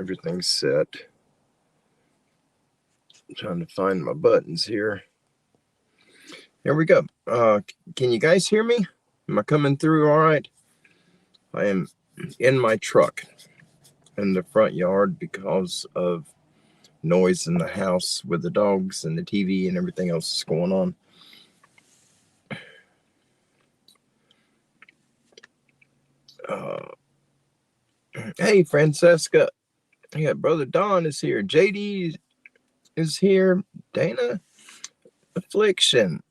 Everything's set. I'm trying to find my buttons here. Here we go. Can you guys hear me? Am I coming through all right? I am in my truck in the front yard because of noise in the house with the dogs and the TV and everything else that's going on. Hey, Francesca. Yeah, Brother Don is here. JD is here. Dana, Affliction.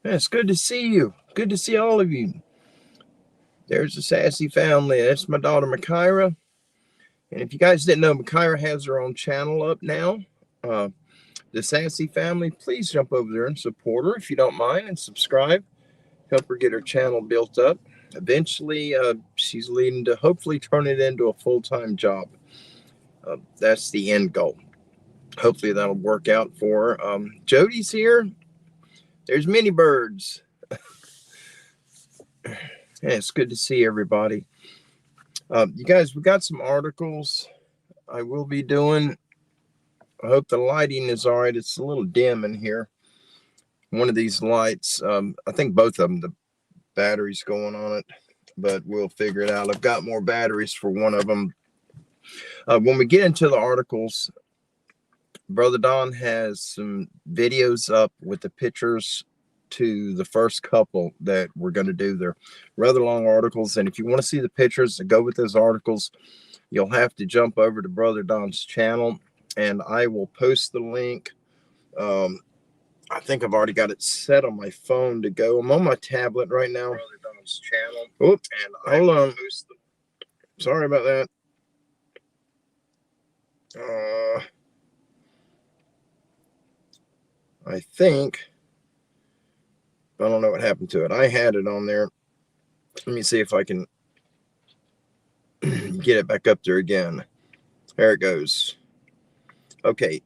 Yeah, it's good to see you. Good to see all of you. There's the Sassy family. That's my daughter, Makaira. And if you guys didn't know, Makaira has her own channel up now. The Sassy family, please jump over there and support her if you don't mind, and subscribe. Help her get her channel built up. Eventually, she's leading to hopefully turn it into a full-time job. That's the end goal. Hopefully that'll work out for her. Jody's here. There's many birds. Yeah, it's good to see everybody. You guys, we got some articles I will be doing. I hope the lighting is all right. It's a little dim in here. One of these lights, I think both of them, the battery's going on it, but we'll figure it out. I've got more batteries for one of them. When we get into the articles, Brother Don has some videos up with the pictures to the first couple that we're going to do. They're rather long articles, and if you want to see the pictures that go with those articles, you'll have to jump over to Brother Don's channel, and I will post the link. I think I've already got it set on my phone to go. I'm on my tablet right now. Brother Don's channel. Oops, and hold on. Sorry about that. I think, I don't know what happened to it. I had it on there. Let me see if I can get it back up there again. There it goes. Okay.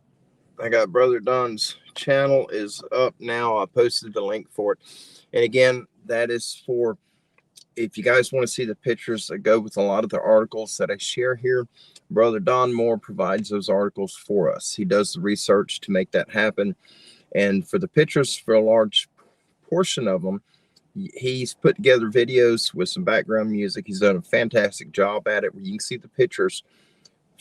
I got Brother Don's channel is up now. I posted the link for it. And again, that is for, if you guys want to see the pictures that go with a lot of the articles that I share here, Brother Don Moore provides those articles for us. He does the research to make that happen. And for the pictures, for a large portion of them, he's put together videos with some background music. He's done a fantastic job at it, where you can see the pictures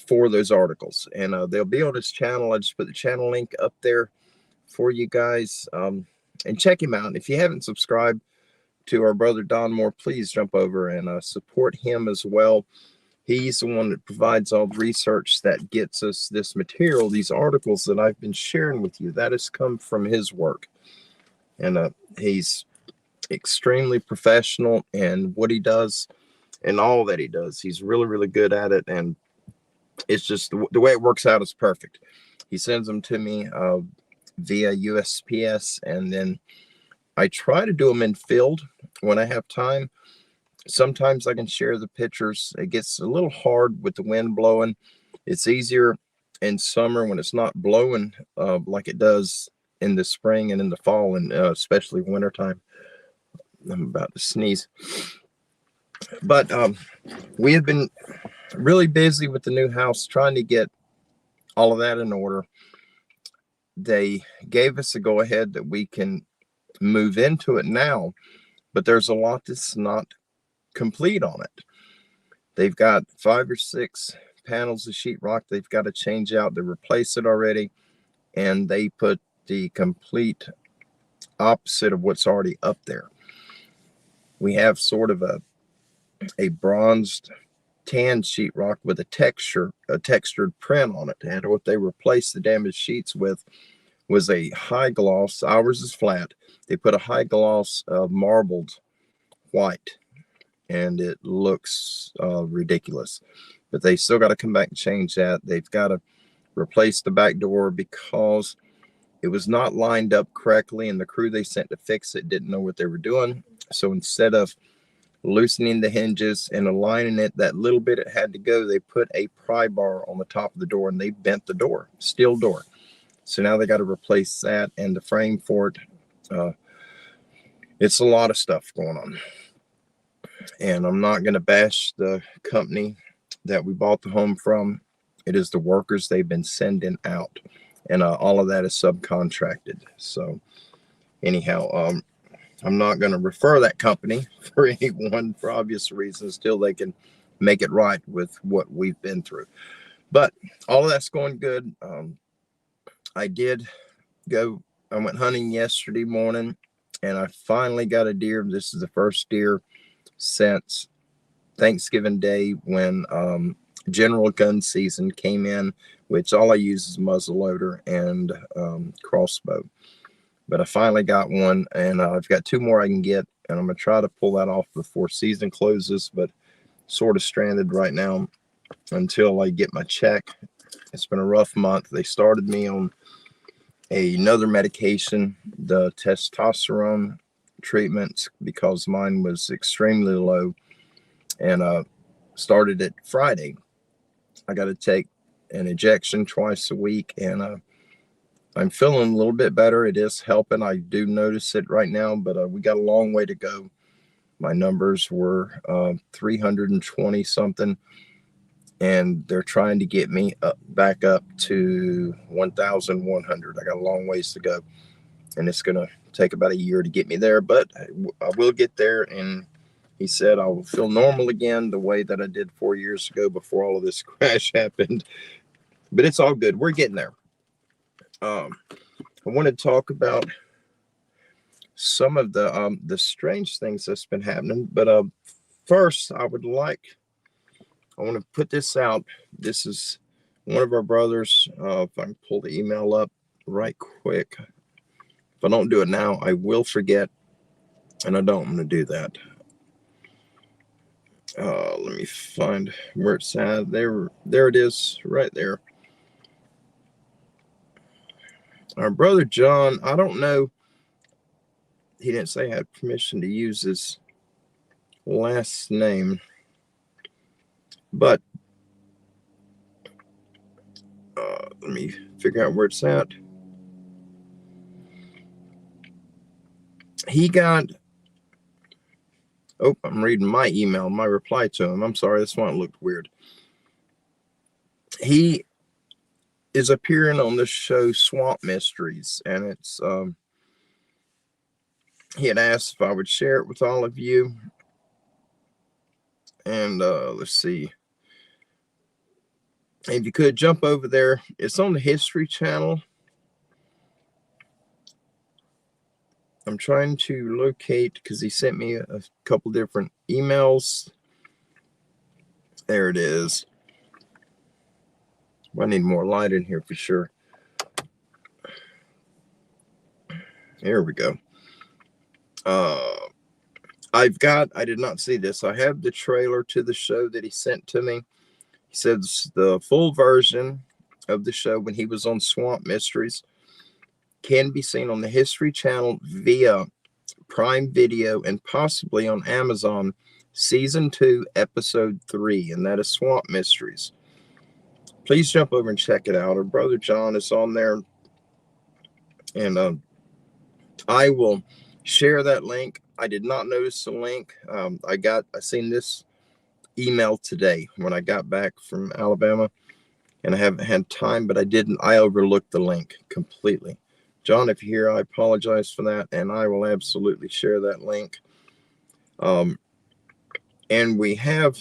for those articles. And they'll be on his channel. I just put the channel link up there for you guys. And check him out. If you haven't subscribed to our Brother Don Moore, please jump over and support him as well. He's the one that provides all the research that gets us this material, these articles that I've been sharing with you. That has come from his work. And he's extremely professional in what he does and all that he does. He's really, really good at it. And it's just the way it works out is perfect. He sends them to me via USPS, and then I try to do them in field when I have time. Sometimes I can share the pictures. It gets a little hard with the wind blowing. It's easier in summer when it's not blowing like it does in the spring and in the fall, and especially wintertime. I'm about to sneeze. But we have been really busy with the new house, trying to get all of that in order. They gave us a go-ahead that we can move into it now, but there's a lot that's not complete on it. They've got 5 or 6 panels of sheetrock they've got to change out. They replaced it already, and they put the complete opposite of what's already up there. We have sort of a bronzed tan sheetrock with a textured print on it. And what they replaced the damaged sheets with was a high gloss. Ours is flat. They put a high gloss marbled white, and it looks ridiculous. But they still got to come back and change that. They've got to replace the back door because it was not lined up correctly, and the crew they sent to fix it didn't know what they were doing. So instead of loosening the hinges and aligning it that little bit it had to go, they put a pry bar on the top of the door, and they bent the door, steel door. So now they got to replace that and the frame for it. It's a lot of stuff going on, and I'm not going to bash the company that we bought the home from. It is the workers they've been sending out, and all of that is subcontracted. So anyhow, I'm not going to refer that company for anyone for obvious reasons till they can make it right with what we've been through. But all of that's going good. I went hunting yesterday morning, and I finally got a deer. This is the first deer since Thanksgiving Day, when general gun season came in, which all I use is muzzleloader and crossbow. But I finally got one, and I've got 2 more I can get, and I'm going to try to pull that off before season closes, but sort of stranded right now until I get my check. It's been a rough month. They started me on another medication, the testosterone treatments, because mine was extremely low, and started it Friday. I got to take an injection twice a week, and I'm feeling a little bit better. It is helping. I do notice it right now, but we got a long way to go. My numbers were 320 something, and they're trying to get me back up to 1,100. I got a long ways to go, and it's going to take about a year to get me there, but I will get there. And he said I will feel normal again the way that I did 4 years ago before all of this crash happened. But it's all good. We're getting there. I want to talk about some of the strange things that's been happening. But first, I want to put this out. This is one of our brothers. If I can pull the email up right quick. If I don't do it now, I will forget, and I don't want to do that. Let me find where it's at. There it is, right there. Our brother John, I don't know. He didn't say I had permission to use his last name, but let me figure out where it's at. He got, I'm reading my email, my reply to him. I'm sorry, this one looked weird. He is appearing on the show Swamp Mysteries, and it's he had asked if I would share it with all of you. And let's see, if you could jump over there. It's on the History Channel. I'm trying to locate, because he sent me a couple different emails. There it is. I need more light in here for sure. Here we go. I did not see this. I have the trailer to the show that he sent to me. He says the full version of the show when he was on Swamp Mysteries can be seen on the History Channel via Prime Video and possibly on Amazon, Season 2, Episode 3, and that is Swamp Mysteries. Please jump over and check it out. Our brother John is on there, and I will share that link. I did not notice the link. I seen this email today when I got back from Alabama, and I haven't had time, but I overlooked the link completely. John, if you're here, I apologize for that, and I will absolutely share that link. And we have,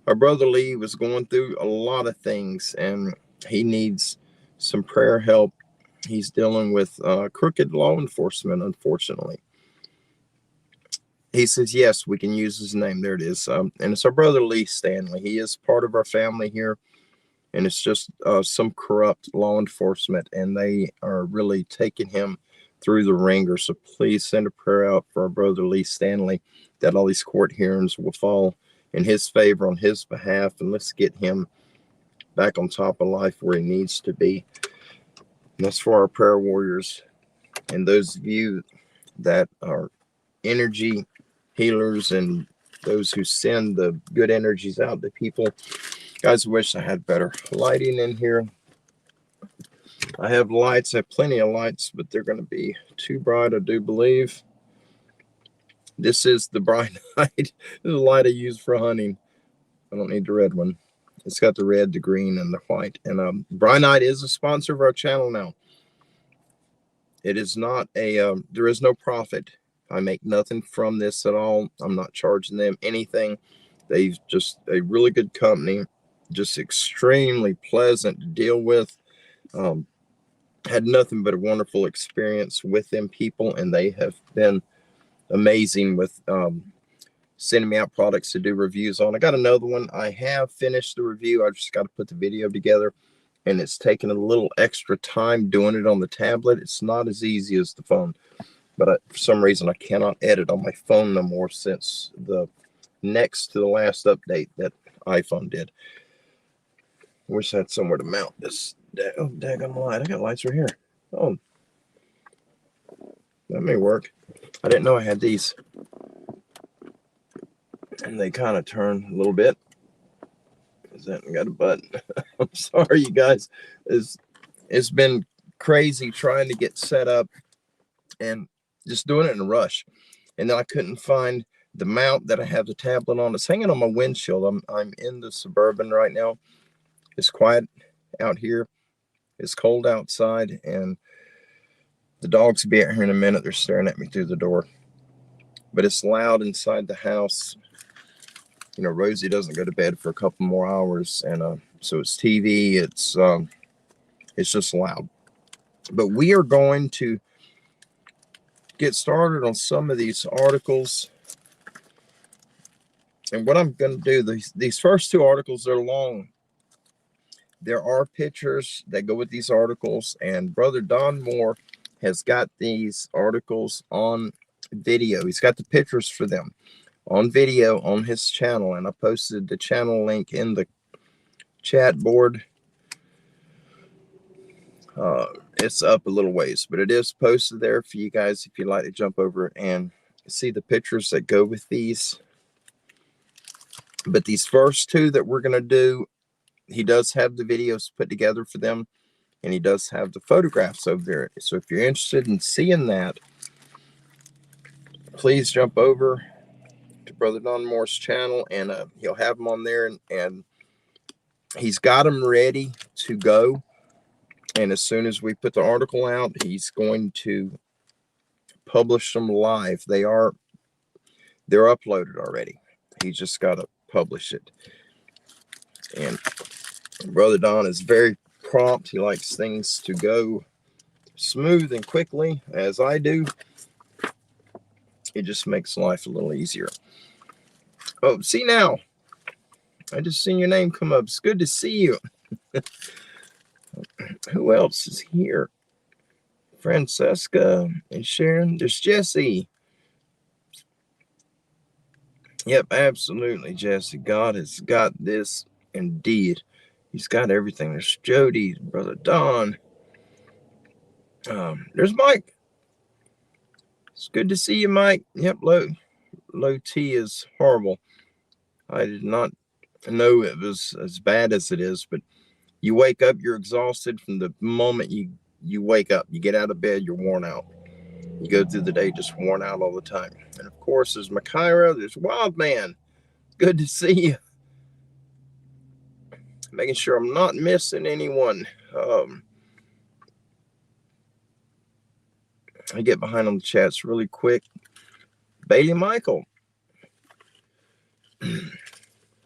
our brother Lee was going through a lot of things, and he needs some prayer help. He's dealing with crooked law enforcement, unfortunately. He says, yes, we can use his name. There it is. And it's our brother Lee Stanley. He is part of our family here. And it's just some corrupt law enforcement, and they are really taking him through the ringer. So please send a prayer out for our brother Lee Stanley, that all these court hearings will fall in his favor on his behalf. And let's get him back on top of life where he needs to be. And that's for our prayer warriors and those of you that are energy healers and those who send the good energies out to people. Guys, I wish I had better lighting in here. I have lights. I have plenty of lights, but they're going to be too bright, I do believe. This is the bright light. This is the light I use for hunting. I don't need the red one. It's got the red, the green, and the white. And Brynite is a sponsor of our channel now. It is not a, there is no profit. I make nothing from this at all. I'm not charging them anything. They've just a really good company, just extremely pleasant to deal with. Had nothing but a wonderful experience with them people, and they have been amazing with sending me out products to do reviews on. I got another one. I have finished the review. I just got to put the video together, and it's taken a little extra time doing it on the tablet. It's not as easy as the phone, but for some reason I cannot edit on my phone no more since the next to the last update that iPhone did. I wish I had somewhere to mount this. Oh, daggone light. I got lights right here. Oh, that may work. I didn't know I had these. And they kind of turn a little bit. Is that got a button? I'm sorry, you guys. It's been crazy trying to get set up and just doing it in a rush. And then I couldn't find the mount that I have the tablet on. It's hanging on my windshield. I'm in the Suburban right now. It's quiet out here. It's cold outside, and the dogs will be out here in a minute. They're staring at me through the door. But it's loud inside the house. You know, Rosie doesn't go to bed for a couple more hours, and so it's TV. It's just loud. But we are going to get started on some of these articles. And what I'm going to do, these first two articles are long. There are pictures that go with these articles, and Brother Don Moore has got these articles on video. He's got the pictures for them on video on his channel, and I posted the channel link in the chat board. It's up a little ways, but it is posted there for you guys if you'd like to jump over and see the pictures that go with these. But these first two that we're going to do, he does have the videos put together for them, and he does have the photographs over there. So if you're interested in seeing that, please jump over to Brother Don Moore's channel, and he'll have them on there, and he's got them ready to go. And as soon as we put the article out, he's going to publish them live. They're uploaded already. He's just got to publish it. And Brother Don is very prompt. He likes things to go smooth and quickly, as I do. It just makes life a little easier. Oh, see now. I just seen your name come up. It's good to see you. Who else is here? Francesca and Sharon. There's Jesse. Yep, absolutely, Jesse. God has got this indeed. He's got everything. There's Jody, Brother Don. There's Mike. It's good to see you, Mike. Yep, low T is horrible. I did not know it was as bad as it is, but you wake up, you're exhausted from the moment you wake up. You get out of bed, you're worn out. You go through the day just worn out all the time. And of course, there's Makira, there's Wildman. Good to see you. Making sure I'm not missing anyone. I get behind on the chats really quick. Bailey Michael.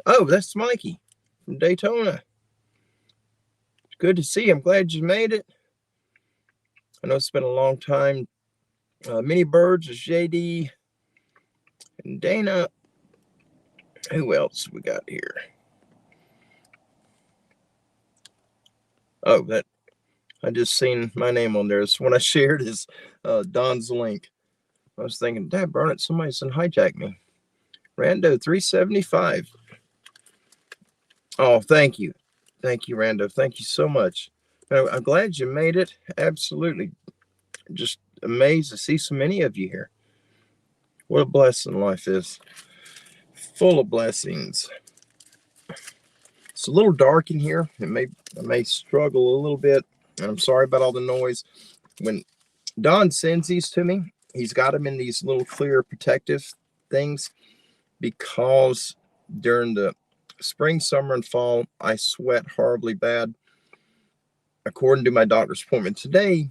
Oh, that's Mikey from Daytona. Good to see you. I'm glad you made it. I know it's been a long time. Mini Birds is JD and Dana. Who else we got here? Oh, that I just seen my name on there. It's when I shared his Don's link. I was thinking, Dad, burn it, somebody's gonna hijack me. Rando 375. Oh, thank you. Thank you, Rando. Thank you so much. I'm glad you made it. Absolutely. Just amazed to see so many of you here. What a blessing life is. Full of blessings. It's a little dark in here. I may struggle a little bit. And I'm sorry about all the noise. When Don sends these to me, he's got them in these little clear protective things, because during the spring, summer, and fall, I sweat horribly bad. According to my doctor's appointment today,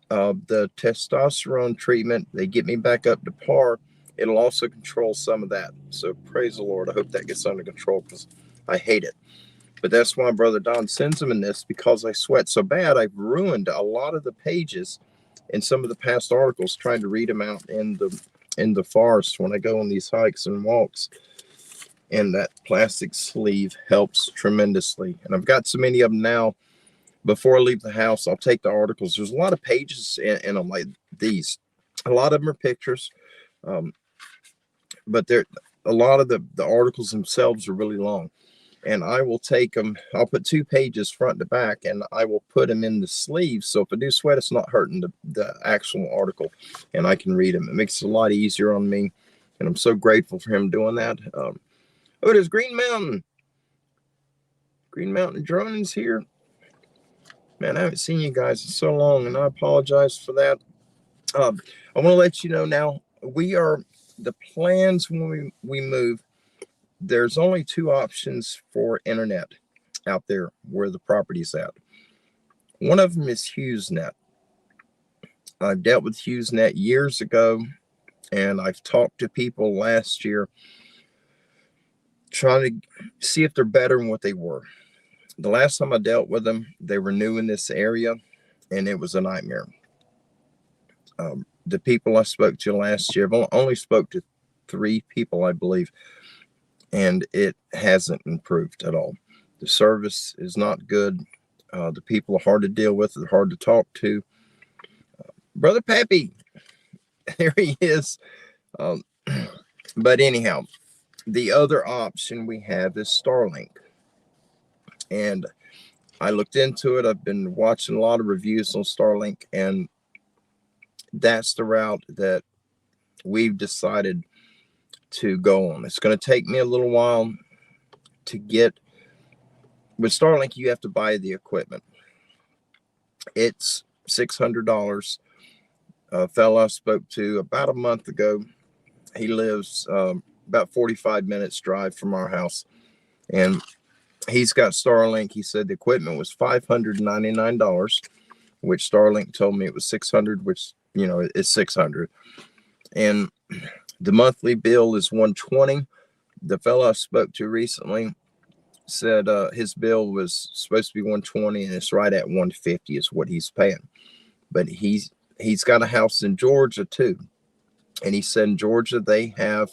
the testosterone treatment, they get me back up to par. It'll also control some of that. So praise the Lord. I hope that gets under control because I hate it. But that's why Brother Don sends them in this, because I sweat so bad. I've ruined a lot of the pages in some of the past articles trying to read them out in the forest when I go on these hikes and walks. And that plastic sleeve helps tremendously. And I've got so many of them now. Before I leave the house, I'll take the articles. There's a lot of pages in them like these. A lot of them are pictures, but a lot of the articles themselves are really long. And I will take them. I'll put 2 pages front to back, and I will put them in the sleeves. So if I do sweat, it's not hurting the actual article, and I can read them. It makes it a lot easier on me, and I'm so grateful for him doing that. Oh, there's Green Mountain. Green Mountain Droning's here. Man, I haven't seen you guys in so long, and I apologize for that. I want to let you know now, the plans when we move, there's only 2 options for internet out there where the property's at. One of them is HughesNet. I've dealt with HughesNet years ago, and I've talked to people last year trying to see if they're better than what they were. The last time I dealt with them, they were new in this area, and it was a nightmare. The people I spoke to last year, I've only spoke to 3 people, I believe, and it hasn't improved at all. The service is not good. The people are hard to deal with. They're hard to talk to. Brother Pappy, there he is. But anyhow, the other option we have is Starlink. And I looked into it. I've been watching a lot of reviews on Starlink, and that's the route that we've decided to go on. It's going to take me a little while to get. With Starlink, you have to buy the equipment. It's $600. A fella I spoke to about a month ago, he lives about 45 minutes drive from our house, and he's got Starlink. He said the equipment was $599, which Starlink told me it was $600, which, you know, it's $600. And the monthly bill is $120. The fellow I spoke to recently said his bill was supposed to be $120, and it's right at $150 is what he's paying. But he's got a house in Georgia too, and he said in Georgia they have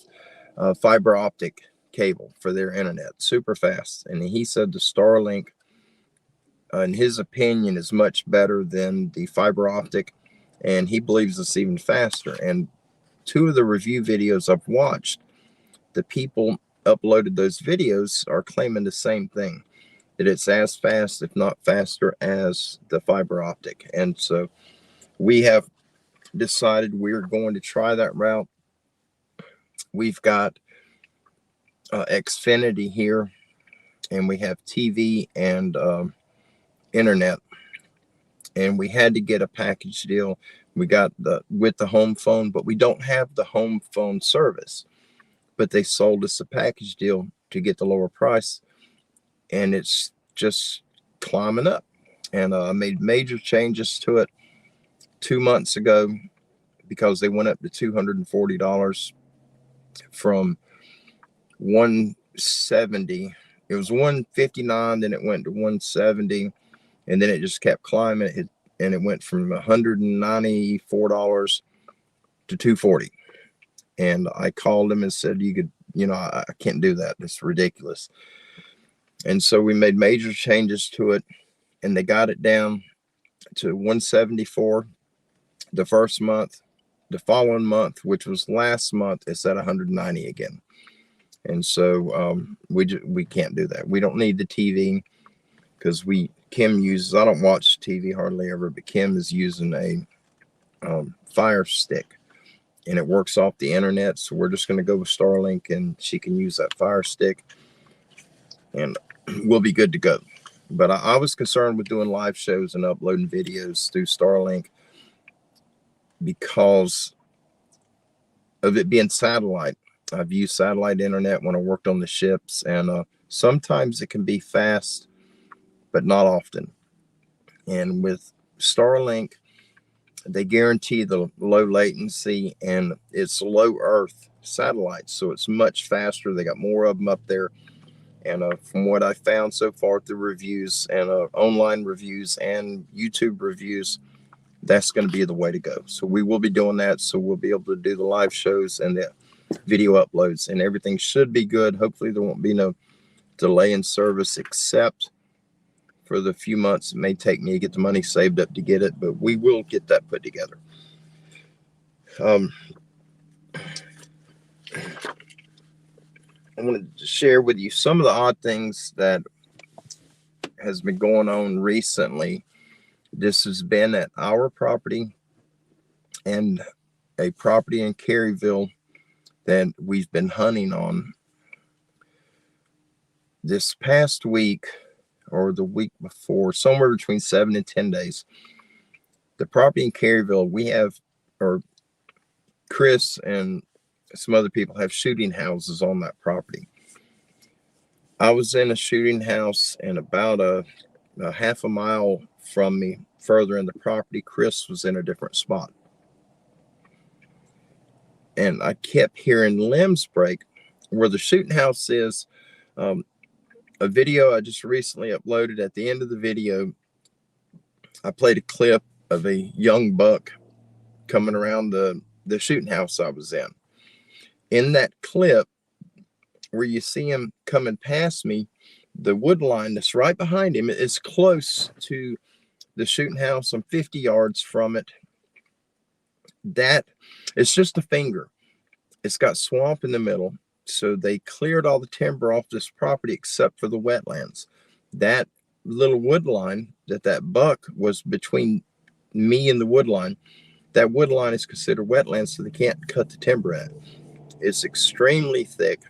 fiber optic cable for their internet, super fast. And he said the Starlink, in his opinion, is much better than the fiber optic, and he believes it's even faster. And 2 of the review videos I've watched, the people uploaded those videos are claiming the same thing, that it's as fast, if not faster, as the fiber optic. And so we have decided we're going to try that route. We've got Xfinity here, and we have TV and internet, and we had to get a package deal. We got with the home phone, but we don't have the home phone service. But they sold us a package deal to get the lower price, and it's just climbing up. And I made major changes to it 2 months ago because they went up to $240 from $170. It was $159, then it went to $170, and then it just kept climbing. And it went from $194 to $240. And I called him and said, I can't do that. It's ridiculous. And so we made major changes to it, and they got it down to $174 the first month. The following month, which was last month, it's at $190 again. And so we can't do that. We don't need the TV because Kim uses, I don't watch TV hardly ever, but Kim is using a Fire Stick, and it works off the internet. So we're just going to go with Starlink, and she can use that Fire Stick, and we'll be good to go. But I was concerned with doing live shows and uploading videos through Starlink because of it being satellite. I've used satellite internet when I worked on the ships, and sometimes it can be fast, but not often. And with Starlink, they guarantee the low latency, and it's low Earth satellites, so it's much faster. They got more of them up there. And from what I found so far through reviews and online reviews and YouTube reviews, that's going to be the way to go. So we will be doing that. So we'll be able to do the live shows and the video uploads, and everything should be good. Hopefully there won't be no delay in service, except for the few months it may take me to get the money saved up to get it, but we will get that put together. I wanted to share with you some of the odd things that has been going on recently. This has been at our property and a property in Caryville that we've been hunting on. This past week or the week before, somewhere between 7 and 10 days, the property in Caryville, we have, or Chris and some other people have shooting houses on that property. I was in a shooting house, and about a half a mile from me, further in the property, Chris was in a different spot. And I kept hearing limbs break where the shooting house is. A video I just recently uploaded, at the end of the video, I played a clip of a young buck coming around the shooting house I was in. In that clip, where you see him coming past me, the wood line that's right behind him is close to the shooting house. I'm 50 yards from it. That it's just a finger. It's got swamp in the middle. So they cleared all the timber off this property except for the wetlands. That little wood line that buck was between me and the wood line, that wood line is considered wetlands, so they can't cut the timber at. It's extremely thick.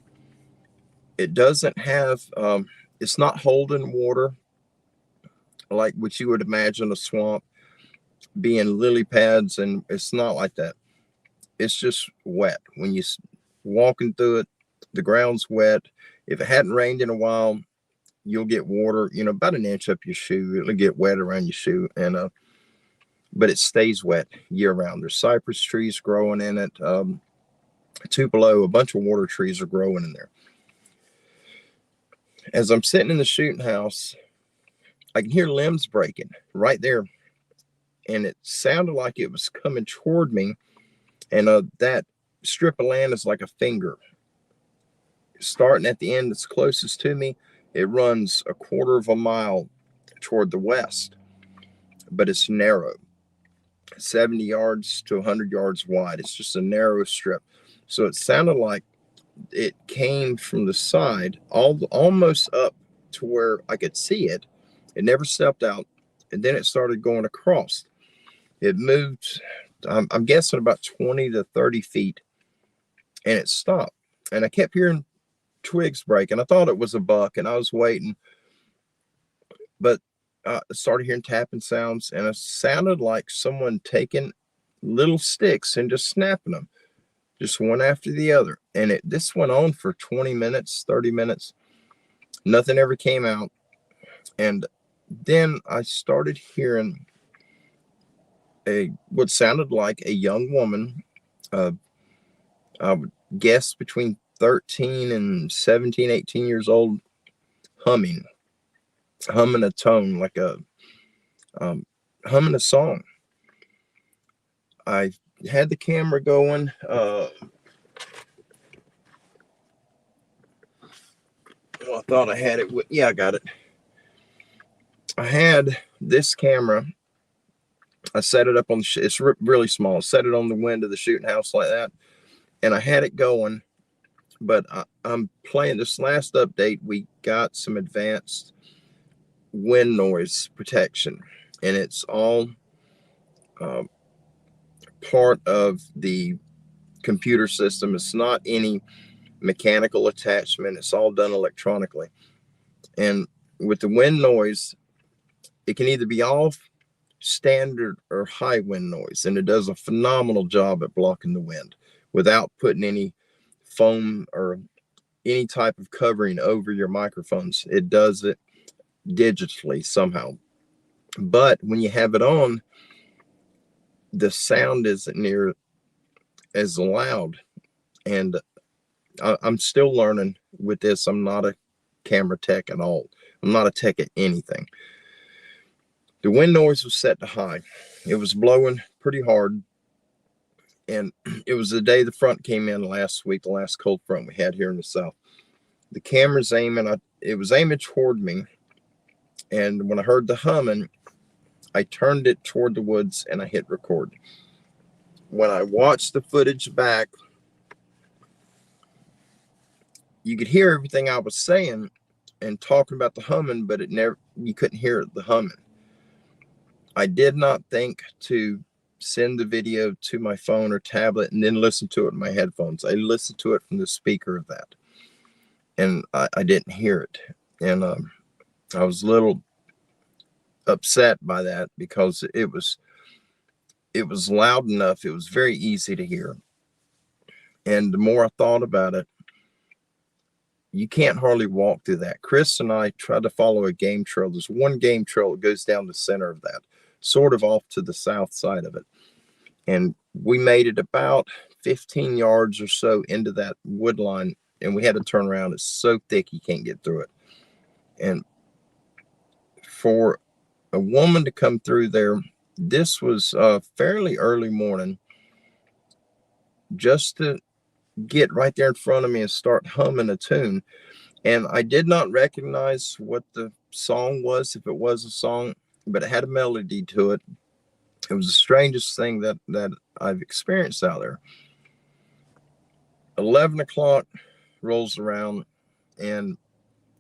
It doesn't have, it's not holding water like what you would imagine a swamp being lily pads, and it's not like that. It's just wet. When you're walking through it, the ground's wet. If it hadn't rained in a while, you'll get water, about an inch up your shoe. It'll get wet around your shoe, but it stays wet year round. There's cypress trees growing in it. Tupelo, a bunch of water trees are growing in there. As I'm sitting in the shooting house, I can hear limbs breaking right there. And it sounded like it was coming toward me. And that strip of land is like a finger. Starting at the end that's closest to me, it runs a quarter of a mile toward the west. But it's narrow. 70 yards to 100 yards wide. It's just a narrow strip. So it sounded like it came from the side, almost up to where I could see it. It never stepped out, and then it started going across. It moved, I'm guessing about 20 to 30 feet, and it stopped. And I kept hearing twigs break, and I thought it was a buck, and I was waiting. But I started hearing tapping sounds, and it sounded like someone taking little sticks and just snapping them, just one after the other. And this went on for 20 minutes, 30 minutes. Nothing ever came out. And then I started hearing what sounded like a young woman, I would guess between 13 and 17, 18 years old, humming a tone, like humming a song. I had the camera going. I thought I had it. Yeah, I got it. I had this camera. I set it up on the, it's really small. I set it on the window of the shooting house like that. And I had it going, but I'm playing this last update. We got some advanced wind noise protection, and it's all part of the computer system. It's not any mechanical attachment. It's all done electronically. And with the wind noise, it can either be off, standard, or high wind noise, and it does a phenomenal job at blocking the wind without putting any foam or any type of covering over your microphones. It does it digitally somehow. But when you have it on, the sound isn't near as loud. And I'm still learning with this. I'm not a camera tech at all. I'm not a tech at anything. The wind noise was set to high. It was blowing pretty hard. And it was the day the front came in last week, the last cold front we had here in the south. The camera's aiming, it was aiming toward me. And when I heard the humming, I turned it toward the woods and I hit record. When I watched the footage back, you could hear everything I was saying and talking about the humming, but you couldn't hear the humming. I did not think to send the video to my phone or tablet and then listen to it in my headphones. I listened to it from the speaker of that, and I didn't hear it. And I was a little upset by that because it was loud enough. It was very easy to hear. And the more I thought about it, you can't hardly walk through that. Chris and I tried to follow a game trail. There's one game trail that goes down the center of that, sort of off to the south side of it. And we made it about 15 yards or so into that wood line, and we had to turn around. It's so thick you can't get through it. And for a woman to come through there, this was fairly early morning, just to get right there in front of me and start humming a tune. And I did not recognize what the song was, if it was a song, but it had a melody to it. It was the strangest thing that I've experienced out there. 11 o'clock rolls around, and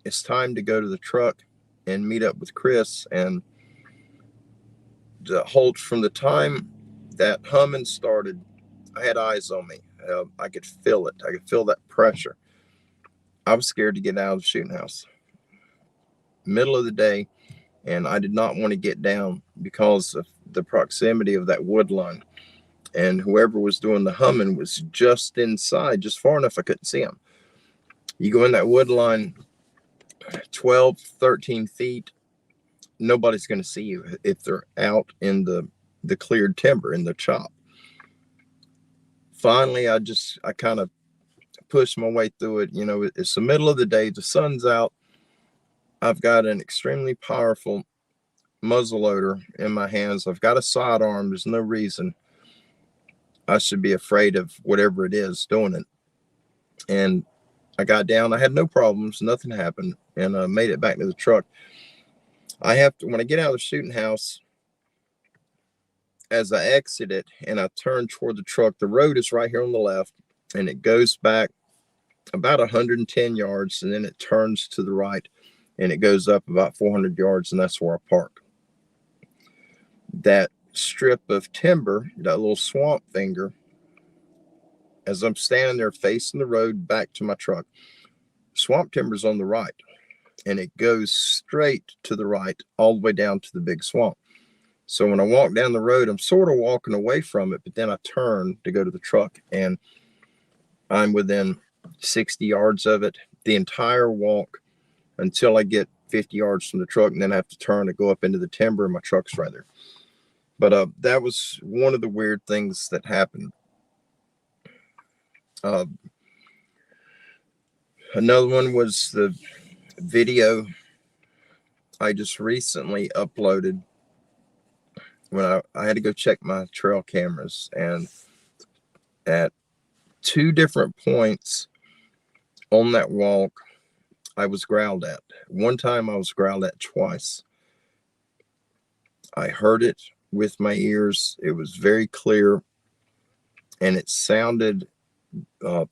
it's time to go to the truck and meet up with Chris. And from the time that humming started, I had eyes on me. I could feel it. I could feel that pressure. I was scared to get out of the shooting house. Middle of the day, and I did not want to get down because of the proximity of that wood line. And whoever was doing the humming was just inside, just far enough I couldn't see him. You go in that wood line 12, 13 feet, nobody's going to see you if they're out in the cleared timber, in the chop. Finally, I kind of pushed my way through it. You know, it's the middle of the day, the sun's out. I've got an extremely powerful muzzle loader in my hands. I've got a sidearm. There's no reason I should be afraid of whatever it is doing it. And I got down. I had no problems. Nothing happened. And I made it back to the truck. When I get out of the shooting house, as I exit it and I turn toward the truck, the road is right here on the left, and it goes back about 110 yards, and then it turns to the right, and it goes up about 400 yards, and that's where I park. That strip of timber, that little swamp finger, as I'm standing there facing the road back to my truck, swamp timber's on the right, and it goes straight to the right all the way down to the big swamp. So when I walk down the road, I'm sort of walking away from it, but then I turn to go to the truck, and I'm within 60 yards of it the entire walk until I get 50 yards from the truck, and then I have to turn to go up into the timber, and my truck's right there. But that was one of the weird things that happened. Another one was the video I just recently uploaded when I had to go check my trail cameras, and at 2 different points on that walk, I was growled at. One time I was growled at twice. I heard it with my ears. It was very clear, and it sounded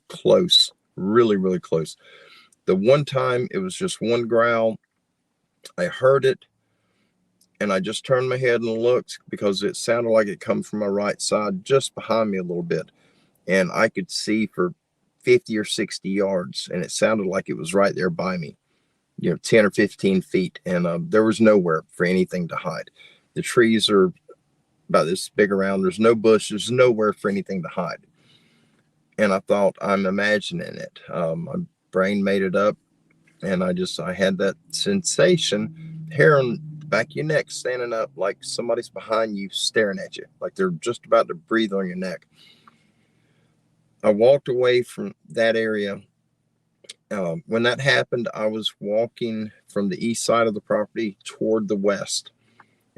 close, really, really close. The one time it was just one growl. I heard it, and I just turned my head and looked because it sounded like it come from my right side, just behind me a little bit. And I could see for 50 or 60 yards, and it sounded like it was right there by me, 10 or 15 feet. And there was nowhere for anything to hide. The trees are about this big around. There's no bushes, nowhere for anything to hide. and I thought I'm imagining it. My brain made it up, and I had that sensation, hair on the back of your neck standing up, like somebody's behind you staring at you, like they're just about to breathe on your neck. I walked away from that area. When that happened, I was walking from the east side of the property toward the west.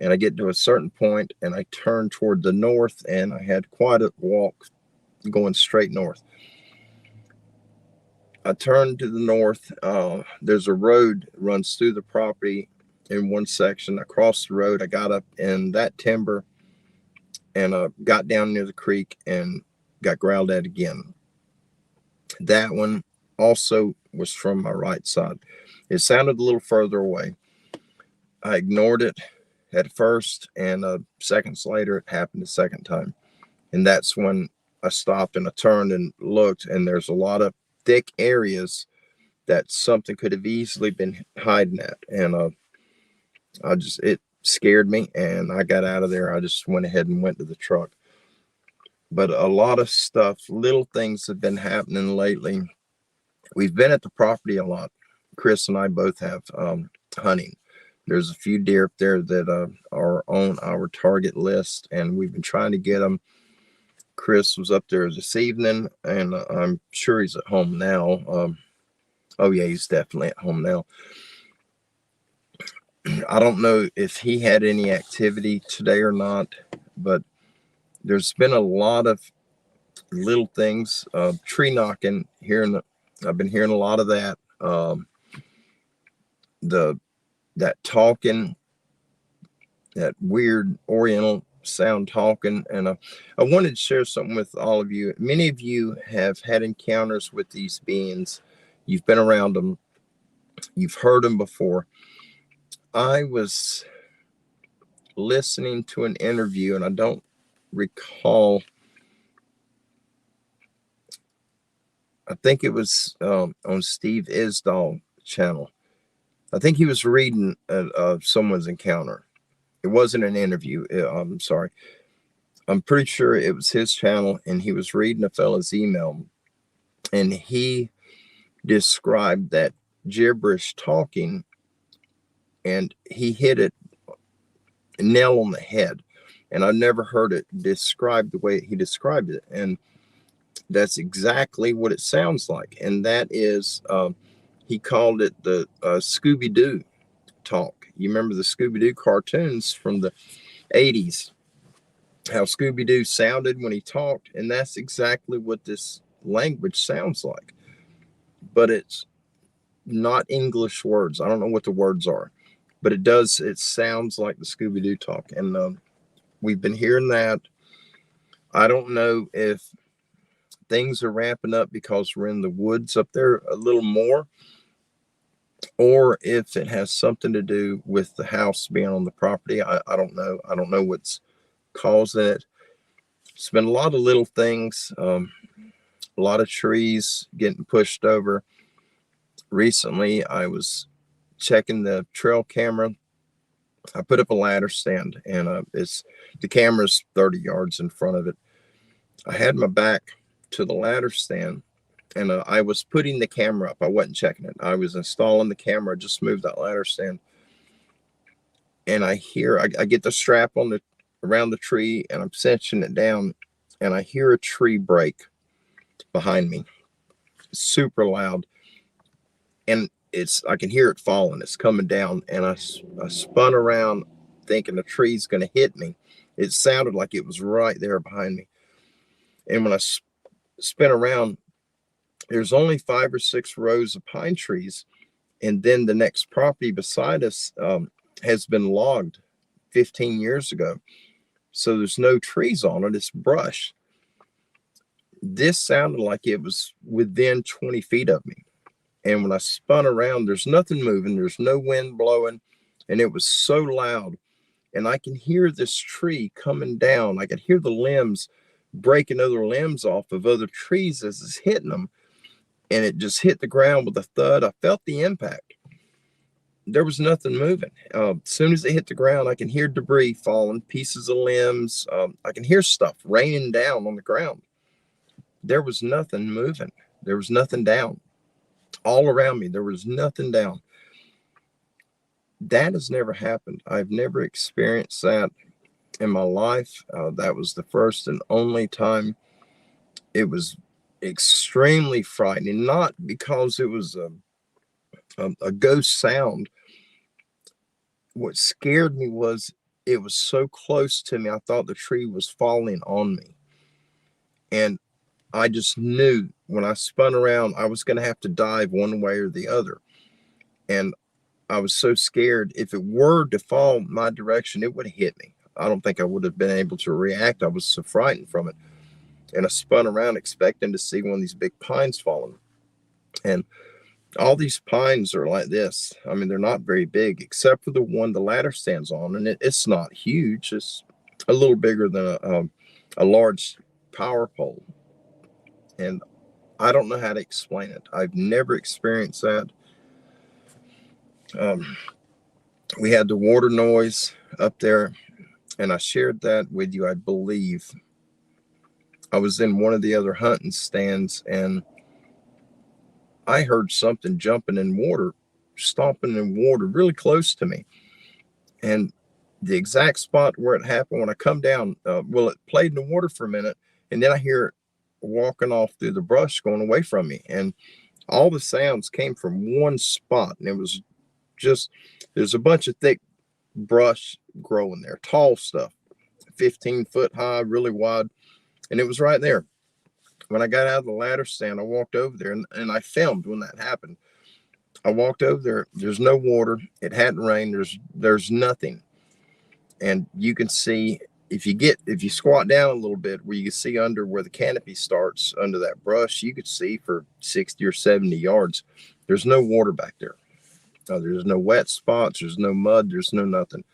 And I get to a certain point and I turn toward the north, and I had quite a walk going straight north. I turned to the north. There's a road that runs through the property in one section. I crossed the road. I got up in that timber and got down near the creek and got growled at again. That one also was from my right side. It sounded a little further away. I ignored it at first, and seconds later, it happened a second time. And that's when I stopped and I turned and looked, and there's a lot of thick areas that something could have easily been hiding at. And it scared me, and I got out of there. I just went ahead and went to the truck. But a lot of stuff, little things have been happening lately. We've been at the property a lot. Chris and I both have hunting. There's a few deer up there that are on our target list, and we've been trying to get them. Chris was up there this evening, and I'm sure he's at home now. Oh, yeah, he's definitely at home now. I don't know if he had any activity today or not, but there's been a lot of little things. Tree knocking, I've been hearing a lot of that. That talking, that weird Oriental sound talking. And I wanted to share something with all of you. Many of you have had encounters with these beings. You've been around them. You've heard them before. I was listening to an interview, and I don't recall. I think it was on Steve Isdall channel. I think he was reading someone's encounter. It wasn't an interview. I'm sorry. I'm pretty sure it was his channel, and he was reading a fella's email, and he described that gibberish talking, and he hit it nail on the head. And I never heard it described the way he described it. And that's exactly what it sounds like. And that is, he called it the Scooby-Doo talk. You remember the Scooby-Doo cartoons from the 80s, how Scooby-Doo sounded when he talked, and that's exactly what this language sounds like. But it's not English words. I don't know what the words are, but it sounds like the Scooby-Doo talk. And we've been hearing that. I don't know if things are ramping up because we're in the woods up there a little more, or if it has something to do with the house being on the property. I don't know. I don't know what's causing it. It's been a lot of little things, a lot of trees getting pushed over. Recently, I was checking the trail camera. I put up a ladder stand, and the camera's 30 yards in front of it. I had my back to the ladder stand, and I was putting the camera up. I wasn't checking it. I was installing the camera. I just moved that ladder stand, and I get the strap around the tree, and I'm cinching it down, and I hear a tree break behind me, super loud, and I can hear it falling. It's coming down, and I spun around thinking the tree's going to hit me. It sounded like it was right there behind me. And when I spin around, there's only 5 or 6 rows of pine trees. And then the next property beside us has been logged 15 years ago. So there's no trees on it. It's brush. This sounded like it was within 20 feet of me. And when I spun around, there's nothing moving. There's no wind blowing. And it was so loud. And I can hear this tree coming down. I can hear the limbs breaking other limbs off of other trees as it's hitting them. And it just hit the ground with a thud. I felt the impact. There was nothing moving. As soon as it hit the ground, I can hear debris falling, pieces of limbs. I can hear stuff raining down on the ground. there was nothing moving. There was nothing down. All around me, there was nothing down. That has never happened. I've never experienced that in my life. That was the first and only time. It was extremely frightening, not because it was a ghost sound. What scared me was it was so close to me. I thought the tree was falling on me. And I just knew when I spun around, I was going to have to dive one way or the other. And I was so scared. If it were to fall my direction, it would have hit me. I don't think I would have been able to react. I was so frightened from it. And I spun around expecting to see one of these big pines falling. And all these pines are like this. I mean, they're not very big, except for the one the ladder stands on. And it's not huge. It's a little bigger than a large power pole. And I don't know how to explain it. I've never experienced that. We had the water noise up there, and I shared that with you, I believe. I was in one of the other hunting stands, and I heard something jumping in water, stomping in water really close to me. And the exact spot where it happened, when I come down, it played in the water for a minute, and then I hear it walking off through the brush going away from me. And all the sounds came from one spot, and it was just, there's a bunch of thick brush growing there, tall stuff, 15 foot high, really wide. And it was right there. When I got out of the ladder stand, I walked over there, and I filmed when that happened. I walked over there. There's no water. It hadn't rained. There's nothing. And you can see, if you squat down a little bit, where you can see under where the canopy starts under that brush, you could see for 60 or 70 yards. There's no water back there. There's no wet spots. There's no mud. There's no nothing.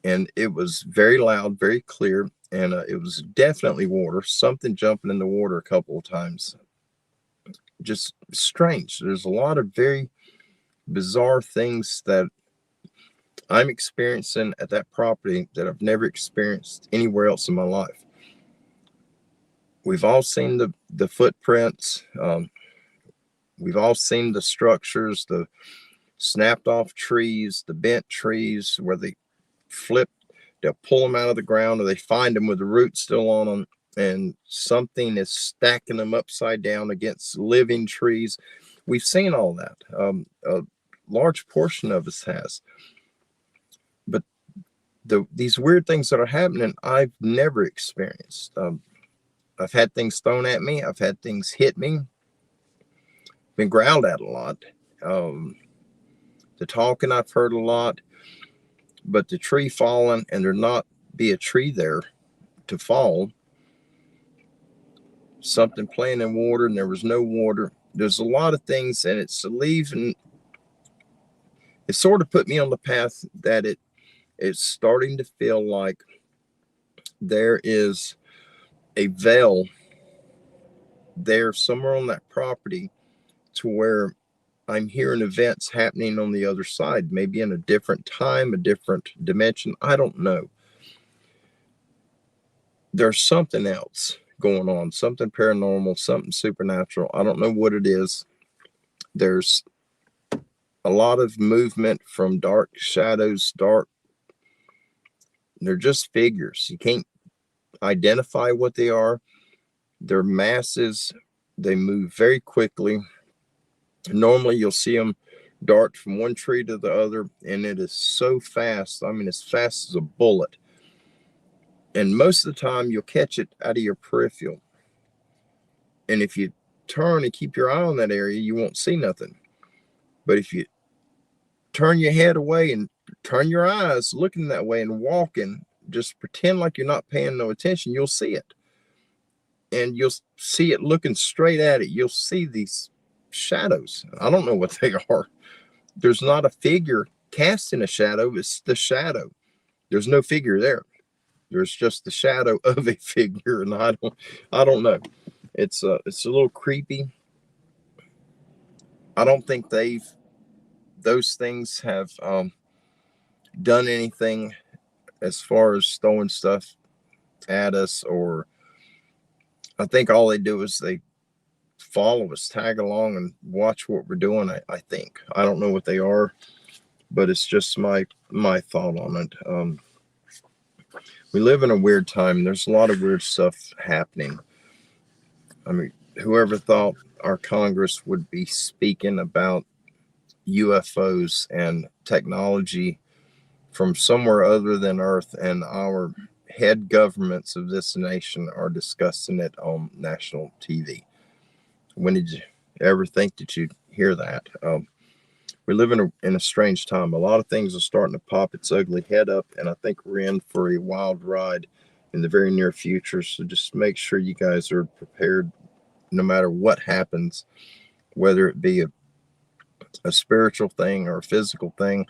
And it was very loud, very clear. And it was definitely water, something jumping in the water a couple of times. Just strange. There's a lot of very bizarre things that I'm experiencing at that property that I've never experienced anywhere else in my life. We've all seen the footprints. We've all seen the structures, the snapped off trees, the bent trees where they flip. They'll pull them out of the ground, or they find them with the roots still on them, and something is stacking them upside down against living trees. We've seen all that. A large portion of us has. But these weird things that are happening, I've never experienced. I've had things thrown at me. I've had things hit me. Been growled at a lot. The talking I've heard a lot. But the tree falling and there not be a tree there to fall, something playing in water and there was no water. There's a lot of things, and it's leaving. It sort of put me on the path that it's starting to feel like there is a veil there somewhere on that property, to where I'm hearing events happening on the other side, maybe in a different time, a different dimension. I don't know. There's something else going on, something paranormal, something supernatural. I don't know what it is. There's a lot of movement from dark shadows, they're just figures. You can't identify what they are. They're masses. They move very quickly. Normally you'll see them dart from one tree to the other, and it is so fast. I mean, as fast as a bullet. And most of the time you'll catch it out of your peripheral. And if you turn and keep your eye on that area, you won't see nothing. But if you turn your head away and turn your eyes looking that way and walking, just pretend like you're not paying no attention, you'll see it. And you'll see it looking straight at it. You'll see these shadows. I don't know what they are. There's not a figure casting a shadow. It's the shadow. There's no figure there. There's just the shadow of a figure, and I don't know. It's a little creepy. I don't think those things have done anything as far as throwing stuff at us or I think all they do is they follow us, tag along, and watch what we're doing. I think I don't know what they are, but it's just my thought on it. We live in a weird time. There's a lot of weird stuff happening. I mean, whoever thought our Congress would be speaking about UFOs and technology from somewhere other than Earth, and our head governments of this nation are discussing it on national TV. When did you ever think that you'd hear that? We live in a strange time. A lot of things are starting to pop its ugly head up, and I think we're in for a wild ride in the very near future. So just make sure you guys are prepared no matter what happens, whether it be a spiritual thing or a physical thing.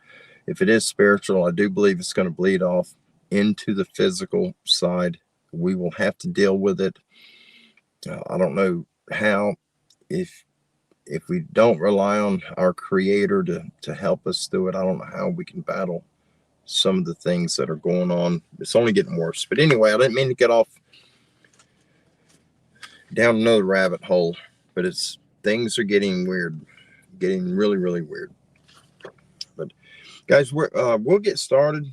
If it is spiritual, I do believe it's going to bleed off into the physical side. We will have to deal with it. I don't know how. If we don't rely on our creator to help us through it, I don't know how we can battle some of the things that are going on. It's only getting worse. But anyway, I didn't mean to get off down another rabbit hole, but things are getting weird, getting really, really weird. But guys, we'll get started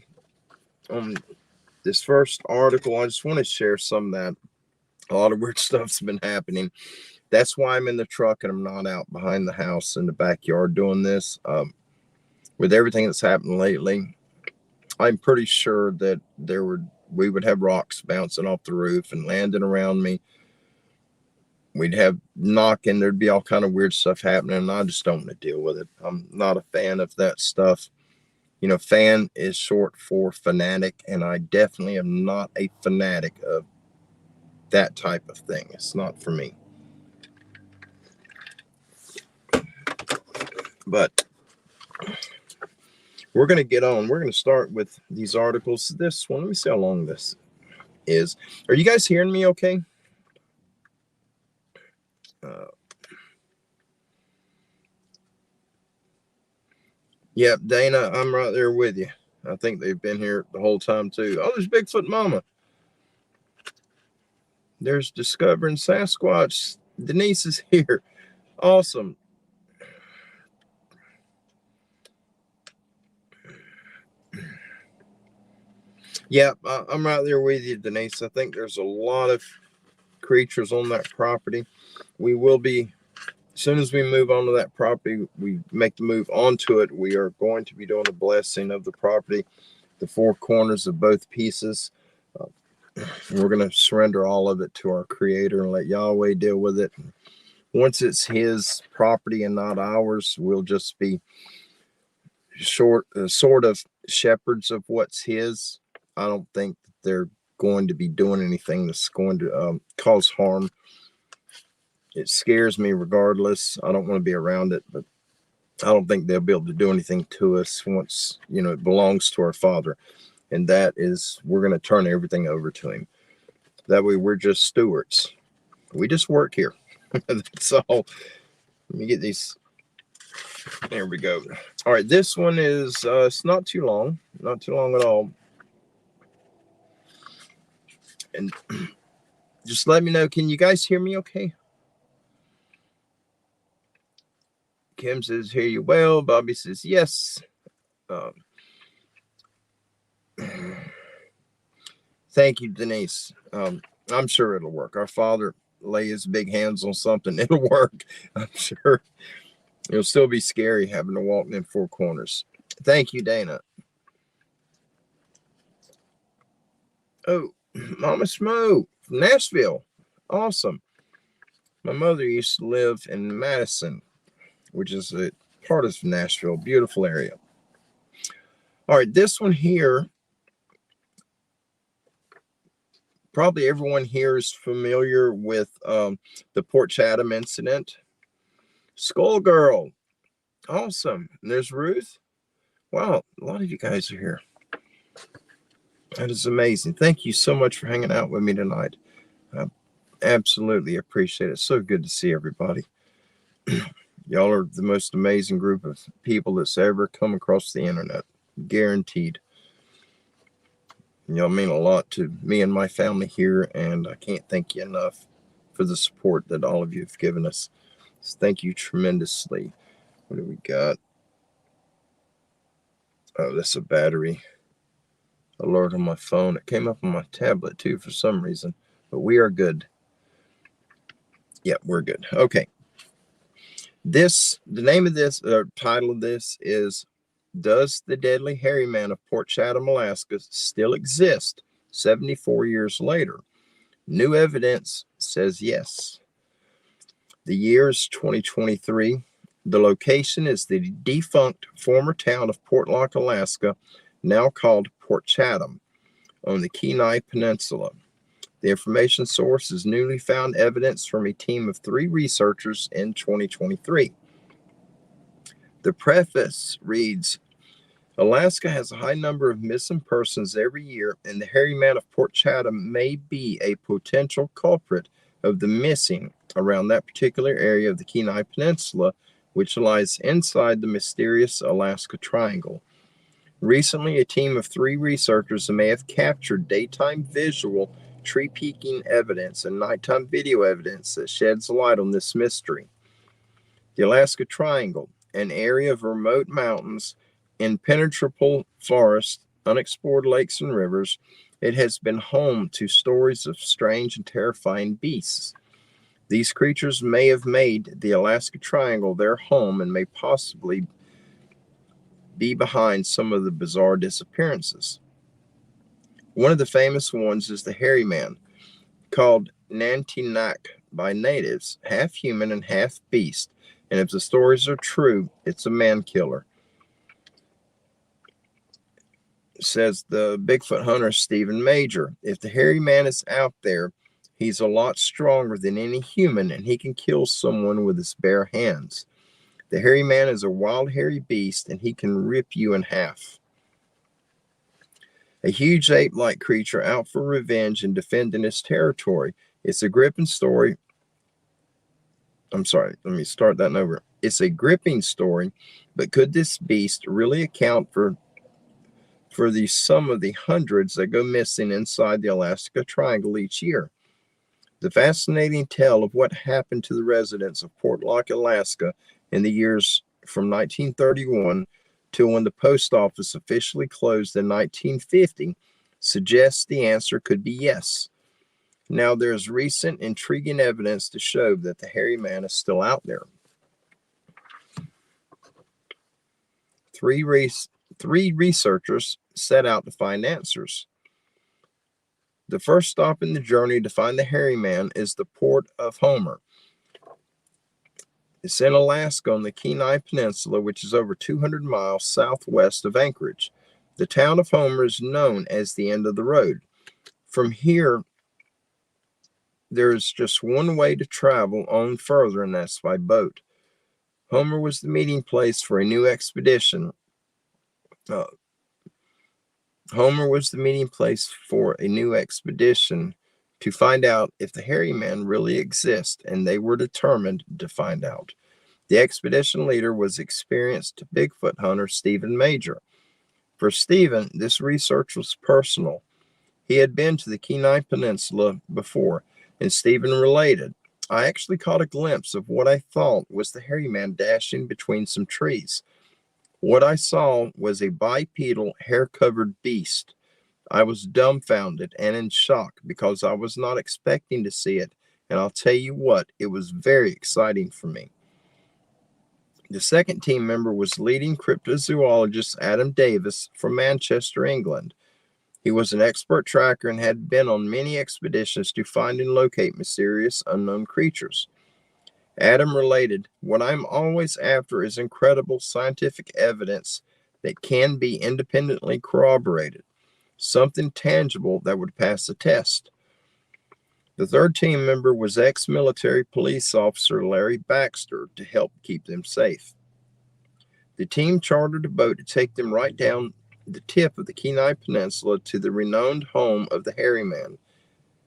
on this first article. I just want to share some of that. A lot of weird stuff's been happening. That's why I'm in the truck and I'm not out behind the house in the backyard doing this. With everything that's happened lately, I'm pretty sure that we would have rocks bouncing off the roof and landing around me. We'd have knocking. There'd be all kind of weird stuff happening, and I just don't want to deal with it. I'm not a fan of that stuff. You know, fan is short for fanatic, and I definitely am not a fanatic of that type of thing. It's not for me. But we're going to get on. We're going to start with these articles. This one, let me see how long this is. Are you guys hearing me okay? Yep, Dana, I'm right there with you. I think they've been here the whole time too. Oh, there's Bigfoot Mama. There's Discovering Sasquatch. Denise is here. Awesome. Yep, I'm right there with you, Denise. I think there's a lot of creatures on that property. We will be, as soon as we move onto that property, we make the move onto it, we are going to be doing a blessing of the property, the four corners of both pieces. We're going to surrender all of it to our creator and let Yahweh deal with it. Once it's his property and not ours, we'll just be sort of shepherds of what's his. I don't think that they're going to be doing anything that's going to cause harm. It scares me regardless. I don't want to be around it, but I don't think they'll be able to do anything to us once, it belongs to our Father. And that is, we're going to turn everything over to him. That way we're just stewards. We just work here. That's all. Let me get these. There we go. All right, this one is, it's not too long at all. And just let me know, can you guys hear me okay? Kim says, hear you well. Bobby says, yes. Thank you, Denise. I'm sure it'll work. Our Father lay his big hands on something, it'll work. I'm sure. It'll still be scary having to walk in four corners. Thank you, Dana. Oh, Mama Smo from Nashville. Awesome. My mother used to live in Madison, which is a part of Nashville. Beautiful area. All right, this one here, probably everyone here is familiar with the Port Chatham incident. Skull Girl. Awesome. And there's Ruth. Wow, a lot of you guys are here. That is amazing. Thank you so much for hanging out with me tonight. I absolutely appreciate it. So good to see everybody. Y'all are the most amazing group of people that's ever come across the internet. Guaranteed. Y'all mean a lot to me and my family here, and I can't thank you enough for the support that all of you have given us. So thank you tremendously. What do we got? Oh, that's a battery alert on my phone. It came up on my tablet too for some reason, but we are good. Yeah, we're good. Okay. The name of this, title of this is, Does the Deadly Hairy Man of Port Chatham, Alaska Still Exist 74 years later? New evidence says yes. The year is 2023. The location is the defunct former town of Portlock, Alaska, now called Port Chatham, on the Kenai Peninsula. The information source is newly found evidence from a team of 3 researchers in 2023. The preface reads, Alaska has a high number of missing persons every year, and the hairy man of Port Chatham may be a potential culprit of the missing around that particular area of the Kenai Peninsula, which lies inside the mysterious Alaska Triangle. Recently, a team of 3 researchers may have captured daytime visual tree peaking evidence and nighttime video evidence that sheds light on this mystery. The Alaska Triangle, an area of remote mountains, impenetrable forests, unexplored lakes and rivers, it has been home to stories of strange and terrifying beasts. These creatures may have made the Alaska Triangle their home and may possibly be behind some of the bizarre disappearances. One of the famous ones is the hairy man, called Nantinak by natives, half human and half beast, and if the stories are true, it's a man killer. Says the Bigfoot hunter Stephen Major. If the hairy man is out there, he's a lot stronger than any human, and he can kill someone with his bare hands. The hairy man is a wild, hairy beast, and he can rip you in half. A huge ape-like creature out for revenge and defending his territory. It's a gripping story. I'm sorry, let me start that over. It's a gripping story, but could this beast really account for some of the hundreds that go missing inside the Alaska Triangle each year? The fascinating tale of what happened to the residents of Portlock, Alaska in the years from 1931 to when the post office officially closed in 1950 suggests the answer could be yes. Now, there's recent intriguing evidence to show that the hairy man is still out there. 3 researchers set out to find answers. The first stop in the journey to find the hairy man is the port of Homer. It's in Alaska on the Kenai Peninsula, which is over 200 miles southwest of Anchorage. The town of Homer is known as the end of the road. From here, there is just one way to travel on further, and that's by boat. Homer was the meeting place for a new expedition. Homer was the meeting place for a new expedition to find out if the hairy man really exists, and they were determined to find out. The expedition leader was experienced Bigfoot hunter Stephen Major. For Stephen, this research was personal. He had been to the Kenai Peninsula before, and Stephen related, I actually caught a glimpse of what I thought was the hairy man dashing between some trees. What I saw was a bipedal, hair-covered beast. I was dumbfounded and in shock because I was not expecting to see it, and I'll tell you what, it was very exciting for me. The second team member was leading cryptozoologist Adam Davis from Manchester, England. He was an expert tracker and had been on many expeditions to find and locate mysterious unknown creatures. Adam related, what I'm always after is incredible scientific evidence that can be independently corroborated, something tangible that would pass the test. The third team member was ex-military police officer Larry Baxter to help keep them safe. The team chartered a boat to take them right down the tip of the Kenai Peninsula to the renowned home of the hairy man.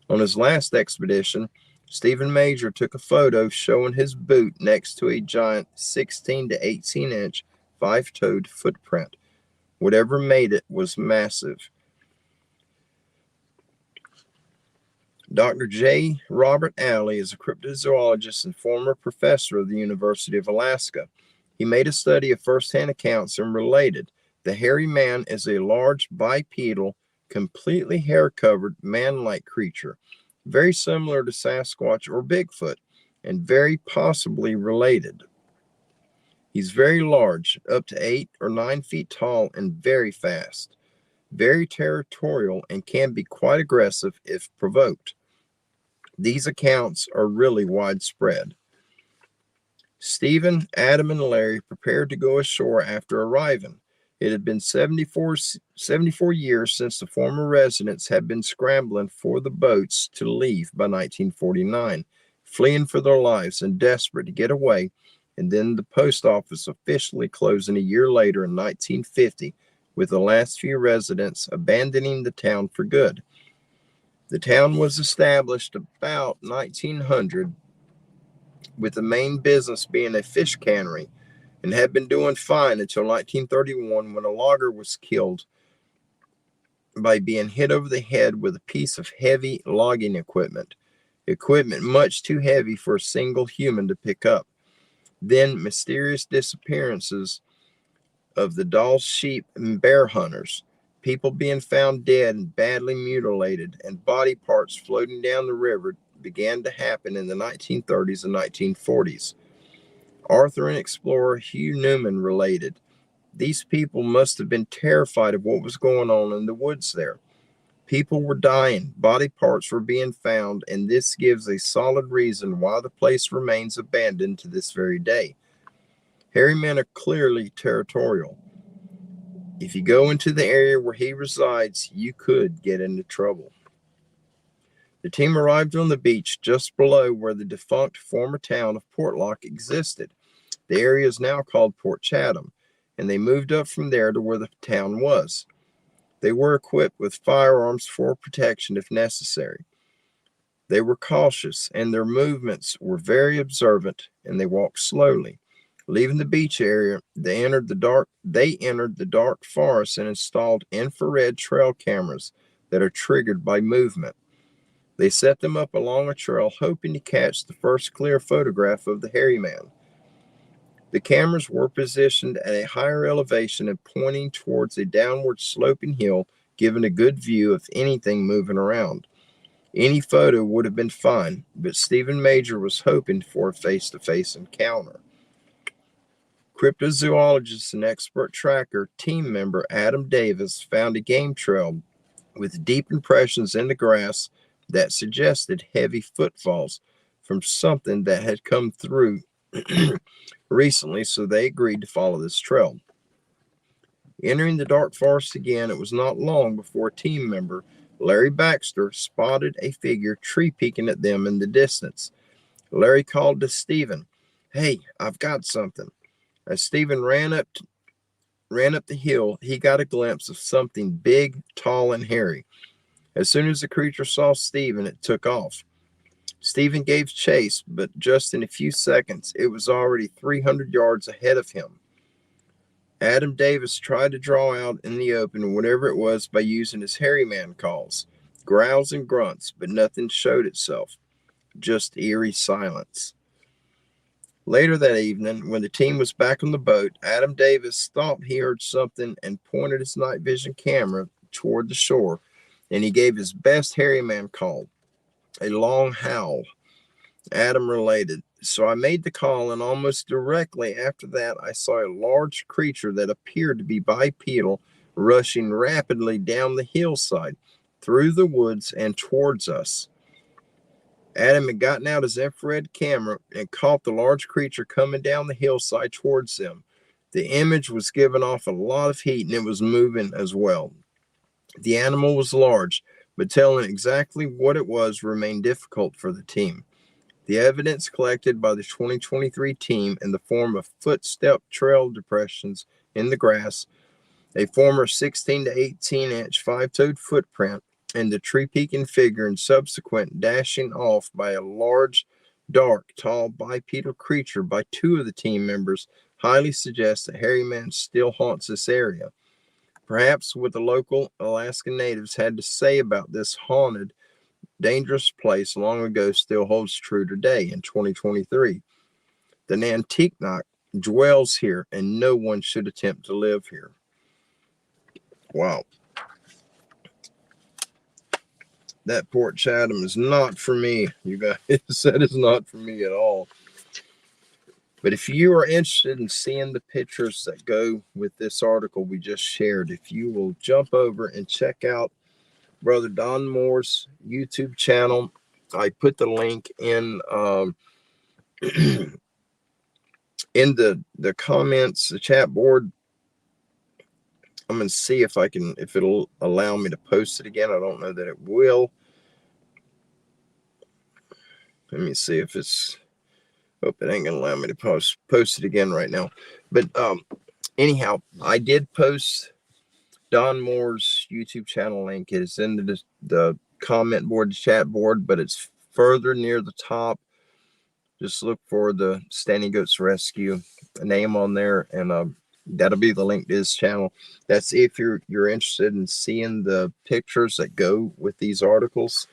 On his last expedition, Stephen Major took a photo showing his boot next to a giant 16 to 18-inch 5-toed footprint. Whatever made it was massive. Dr. J. Robert Alley is a cryptozoologist and former professor of the University of Alaska. He made a study of first-hand accounts and related. The hairy man is a large bipedal, completely hair-covered, man-like creature, very similar to Sasquatch or Bigfoot, and very possibly related. He's very large, up to 8 or 9 feet tall, and very fast, very territorial, and can be quite aggressive if provoked. These accounts are really widespread. Stephen, Adam, and Larry prepared to go ashore after arriving. It had been 74 years since the former residents had been scrambling for the boats to leave by 1949, fleeing for their lives and desperate to get away, and then the post office officially closing a year later in 1950, with the last few residents abandoning the town for good. The town was established about 1900, with the main business being a fish cannery, and had been doing fine until 1931, when a logger was killed by being hit over the head with a piece of heavy logging equipment much too heavy for a single human to pick up. Then mysterious disappearances of the Dall sheep and bear hunters, people being found dead and badly mutilated, and body parts floating down the river began to happen in the 1930s and 1940s. Author and explorer Hugh Newman related, these people must have been terrified of what was going on in the woods there. People were dying, body parts were being found, and this gives a solid reason why the place remains abandoned to this very day. Hairy men are clearly territorial. If you go into the area where he resides, you could get into trouble. The team arrived on the beach just below where the defunct former town of Portlock existed. The area is now called Port Chatham, and they moved up from there to where the town was. They were equipped with firearms for protection if necessary. They were cautious, and their movements were very observant, and they walked slowly. Leaving the beach area, they entered the dark forest and installed infrared trail cameras that are triggered by movement. They set them up along a trail, hoping to catch the first clear photograph of the hairy man. The cameras were positioned at a higher elevation and pointing towards a downward sloping hill, giving a good view of anything moving around. Any photo would have been fine, but Stephen Major was hoping for a face-to-face encounter. Cryptozoologist and expert tracker team member Adam Davis found a game trail with deep impressions in the grass that suggested heavy footfalls from something that had come through recently, so they agreed to follow this trail. Entering the dark forest again, it was not long before team member Larry Baxter spotted a figure tree-peeking at them in the distance. Larry called to Stephen, "Hey, I've got something." As Stephen ran up the hill, he got a glimpse of something big, tall, and hairy. As soon as the creature saw Stephen, it took off. Stephen gave chase, but just in a few seconds, it was already 300 yards ahead of him. Adam Davis tried to draw out in the open whatever it was by using his hairy man calls, growls and grunts, but nothing showed itself, just eerie silence. Later that evening, when the team was back on the boat, Adam Davis thought he heard something and pointed his night vision camera toward the shore, and he gave his best hairy man call, a long howl. Adam related, "So I made the call, and almost directly after that, I saw a large creature that appeared to be bipedal rushing rapidly down the hillside, through the woods, and towards us." Adam had gotten out his infrared camera and caught the large creature coming down the hillside towards them. The image was giving off a lot of heat, and it was moving as well. The animal was large, but telling exactly what it was remained difficult for the team. The evidence collected by the 2023 team in the form of footstep trail depressions in the grass, a former 16 to 18 inch five-toed footprint, and the tree-peaking figure and subsequent dashing off by a large, dark, tall, bipedal creature by two of the team members highly suggests that hairy man still haunts this area. Perhaps what the local Alaskan natives had to say about this haunted dangerous place long ago still holds true today in 2023. The Nantiquenock dwells here, and no one should attempt to live here. Wow. That Port Chatham is not for me, you guys. That is not for me at all. But if you are interested in seeing the pictures that go with this article we just shared, if you will jump over and check out Brother Don Moore's YouTube channel, I put the link in in the comments, the chat board. I'm going to see if it'll allow me to post it again. I don't know that it will. Let me see if it's, hope it ain't going to allow me to post it again right now. But anyhow, I did post Don Moore's YouTube channel link. It is in the comment board, the chat board, but it's further near the top. Just look for the Standing Goats Rescue name on there, and that'll be the link to his channel. That's if you're interested in seeing the pictures that go with these articles.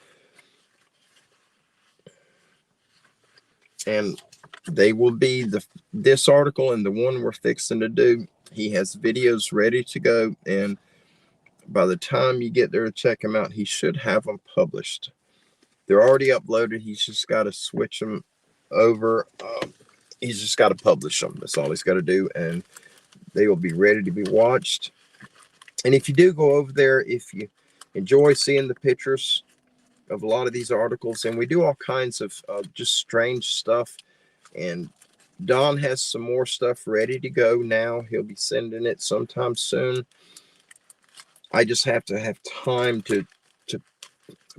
And they will be this article and the one we're fixing to do. He has videos ready to go, and by the time you get there to check him out, he should have them published. They're already uploaded. He's just got to switch them over. He's just got to publish them. That's all he's got to do, and they will be ready to be watched. And if you do go over there, if you enjoy seeing the pictures of a lot of these articles, and we do all kinds of just strange stuff, and Don has some more stuff ready to go now. He'll be sending it sometime soon. I just have to have time to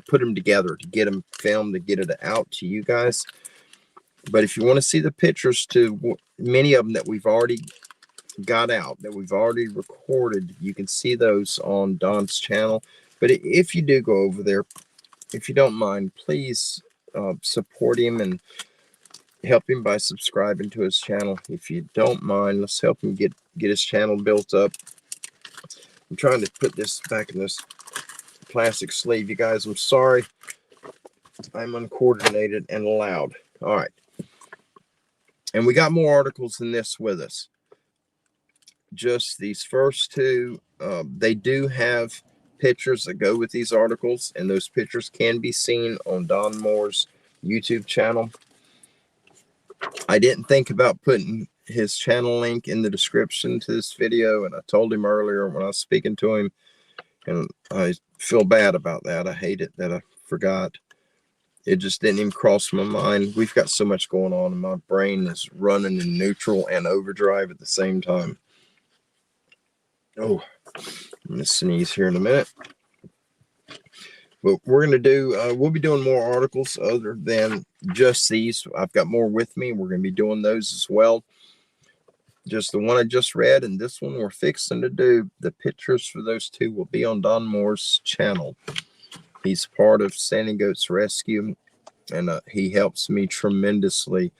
put them together, to get them filmed, to get it out to you guys. But if you want to see the pictures to many of them that we've already got out, that we've already recorded, you can see those on Don's channel. But if you do go over there, if you don't mind, please support him and help him by subscribing to his channel. If you don't mind, let's help him get his channel built up. I'm trying to put this back in this plastic sleeve, you guys. I'm sorry. I'm uncoordinated and loud. All right. And we got more articles than this with us. Just these first two, they do have pictures that go with these articles, and those pictures can be seen on Don Moore's YouTube channel. I didn't think about putting his channel link in the description to this video, and I told him earlier when I was speaking to him, and I feel bad about that. I hate it that I forgot. It just didn't even cross my mind. We've got so much going on, and my brain is running in neutral and overdrive at the same time. Oh, I'm going to sneeze here in a minute. But we're going to do, we'll be doing more articles other than just these. I've got more with me. We're going to be doing those as well. Just the one I just read and this one we're fixing to do. The pictures for those two will be on Don Moore's channel. He's part of Standing Goats Rescue, and he helps me tremendously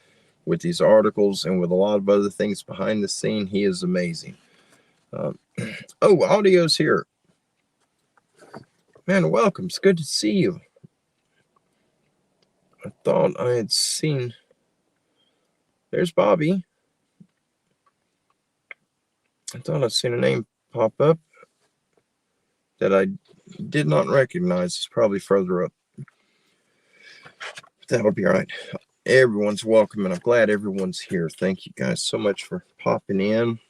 with these articles and with a lot of other things behind the scene. He is amazing. Oh, audio's here. Man, welcome. It's good to see you. I thought I had seen. There's Bobby. I thought I'd seen a name pop up that I did not recognize. It's probably further up. But that'll be all right. Everyone's welcome, and I'm glad everyone's here. Thank you guys so much for popping in.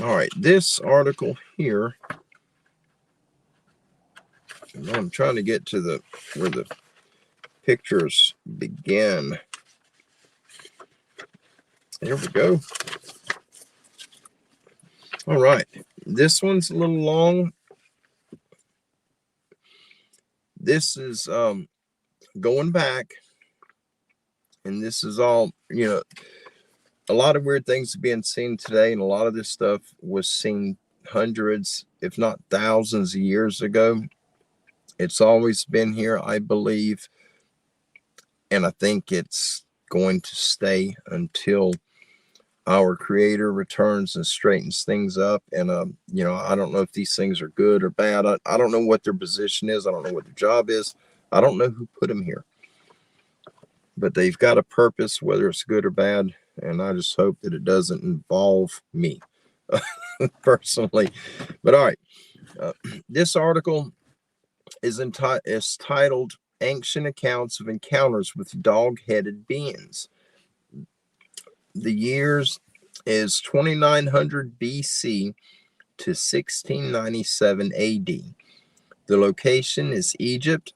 All right, this article here, I'm trying to get to where the pictures begin. There we go. All right, this one's a little long. This is going back, and this is all, you know, a lot of weird things are being seen today, and a lot of this stuff was seen hundreds, if not thousands of years ago. It's always been here, I believe, and I think it's going to stay until our Creator returns and straightens things up. And, I don't know if these things are good or bad. I don't know what their position is. I don't know what their job is. I don't know who put them here. But they've got a purpose, whether it's good or bad. And I just hope that it doesn't involve me personally. But all right, this article is titled Ancient Accounts of Encounters with Dog-Headed Beings. The years is 2900 BC to 1697 AD. The location is Egypt,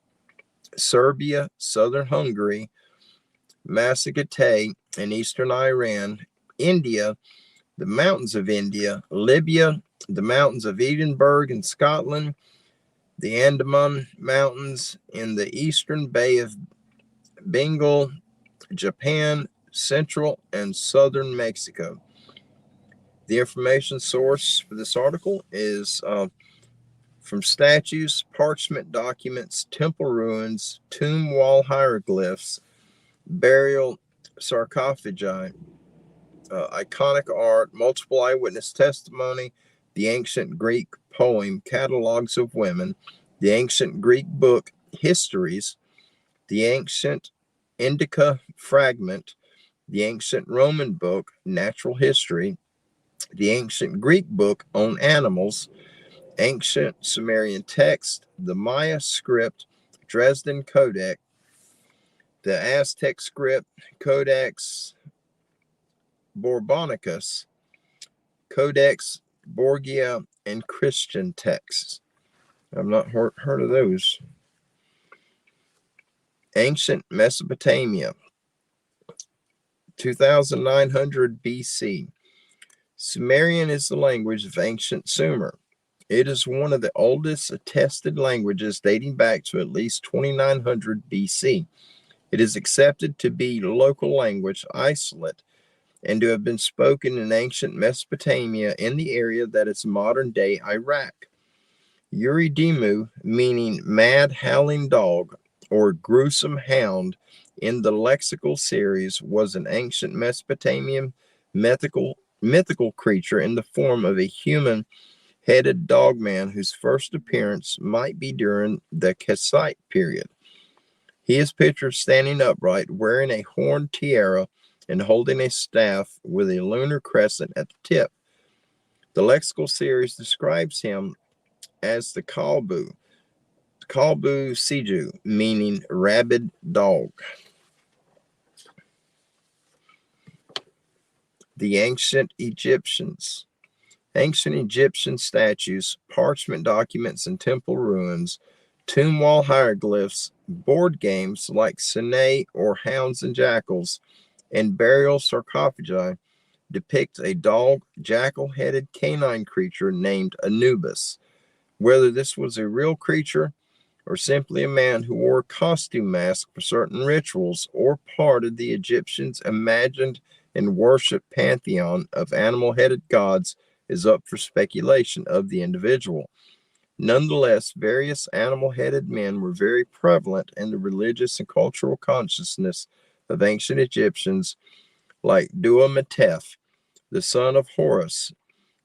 Serbia, southern Hungary, Massagete, and eastern Iran, India, the mountains of India, Libya, the mountains of Edinburgh in Scotland, the Andaman Mountains in the eastern Bay of Bengal, Japan, central and southern Mexico. The information source for this article is from statues, parchment documents, temple ruins, tomb wall hieroglyphs, burial sarcophagi, iconic art, multiple eyewitness testimony, the ancient Greek poem Catalogues of Women, the ancient Greek book Histories, the ancient Indica fragment, the ancient Roman book Natural History, the ancient Greek book on animals, ancient Sumerian text, the Maya script, Dresden Codex, the Aztec script, Codex Borbonicus, Codex Borgia, and Christian texts. I've not heard of those. Ancient Mesopotamia, 2900 BC. Sumerian is the language of ancient Sumer. It is one of the oldest attested languages dating back to at least 2900 BC. It is accepted to be local language, isolate, and to have been spoken in ancient Mesopotamia in the area that is modern-day Iraq. Uridimu, meaning mad howling dog or gruesome hound in the lexical series, was an ancient Mesopotamian mythical creature in the form of a human-headed dogman whose first appearance might be during the Kassite period. He is pictured standing upright, wearing a horned tiara, and holding a staff with a lunar crescent at the tip. The lexical series describes him as the Kalbu Siju, meaning rabid dog. The ancient Egyptians. Ancient Egyptian statues, parchment documents and temple ruins, tomb wall hieroglyphs, board games like Sine or Hounds and Jackals, and burial sarcophagi depict a dog, jackal-headed canine creature named Anubis. Whether this was a real creature or simply a man who wore a costume mask for certain rituals or part of the Egyptians' imagined and worshipped pantheon of animal-headed gods is up for speculation of the individual. Nonetheless, various animal-headed men were very prevalent in the religious and cultural consciousness of ancient Egyptians, like Duamatef, the son of Horus,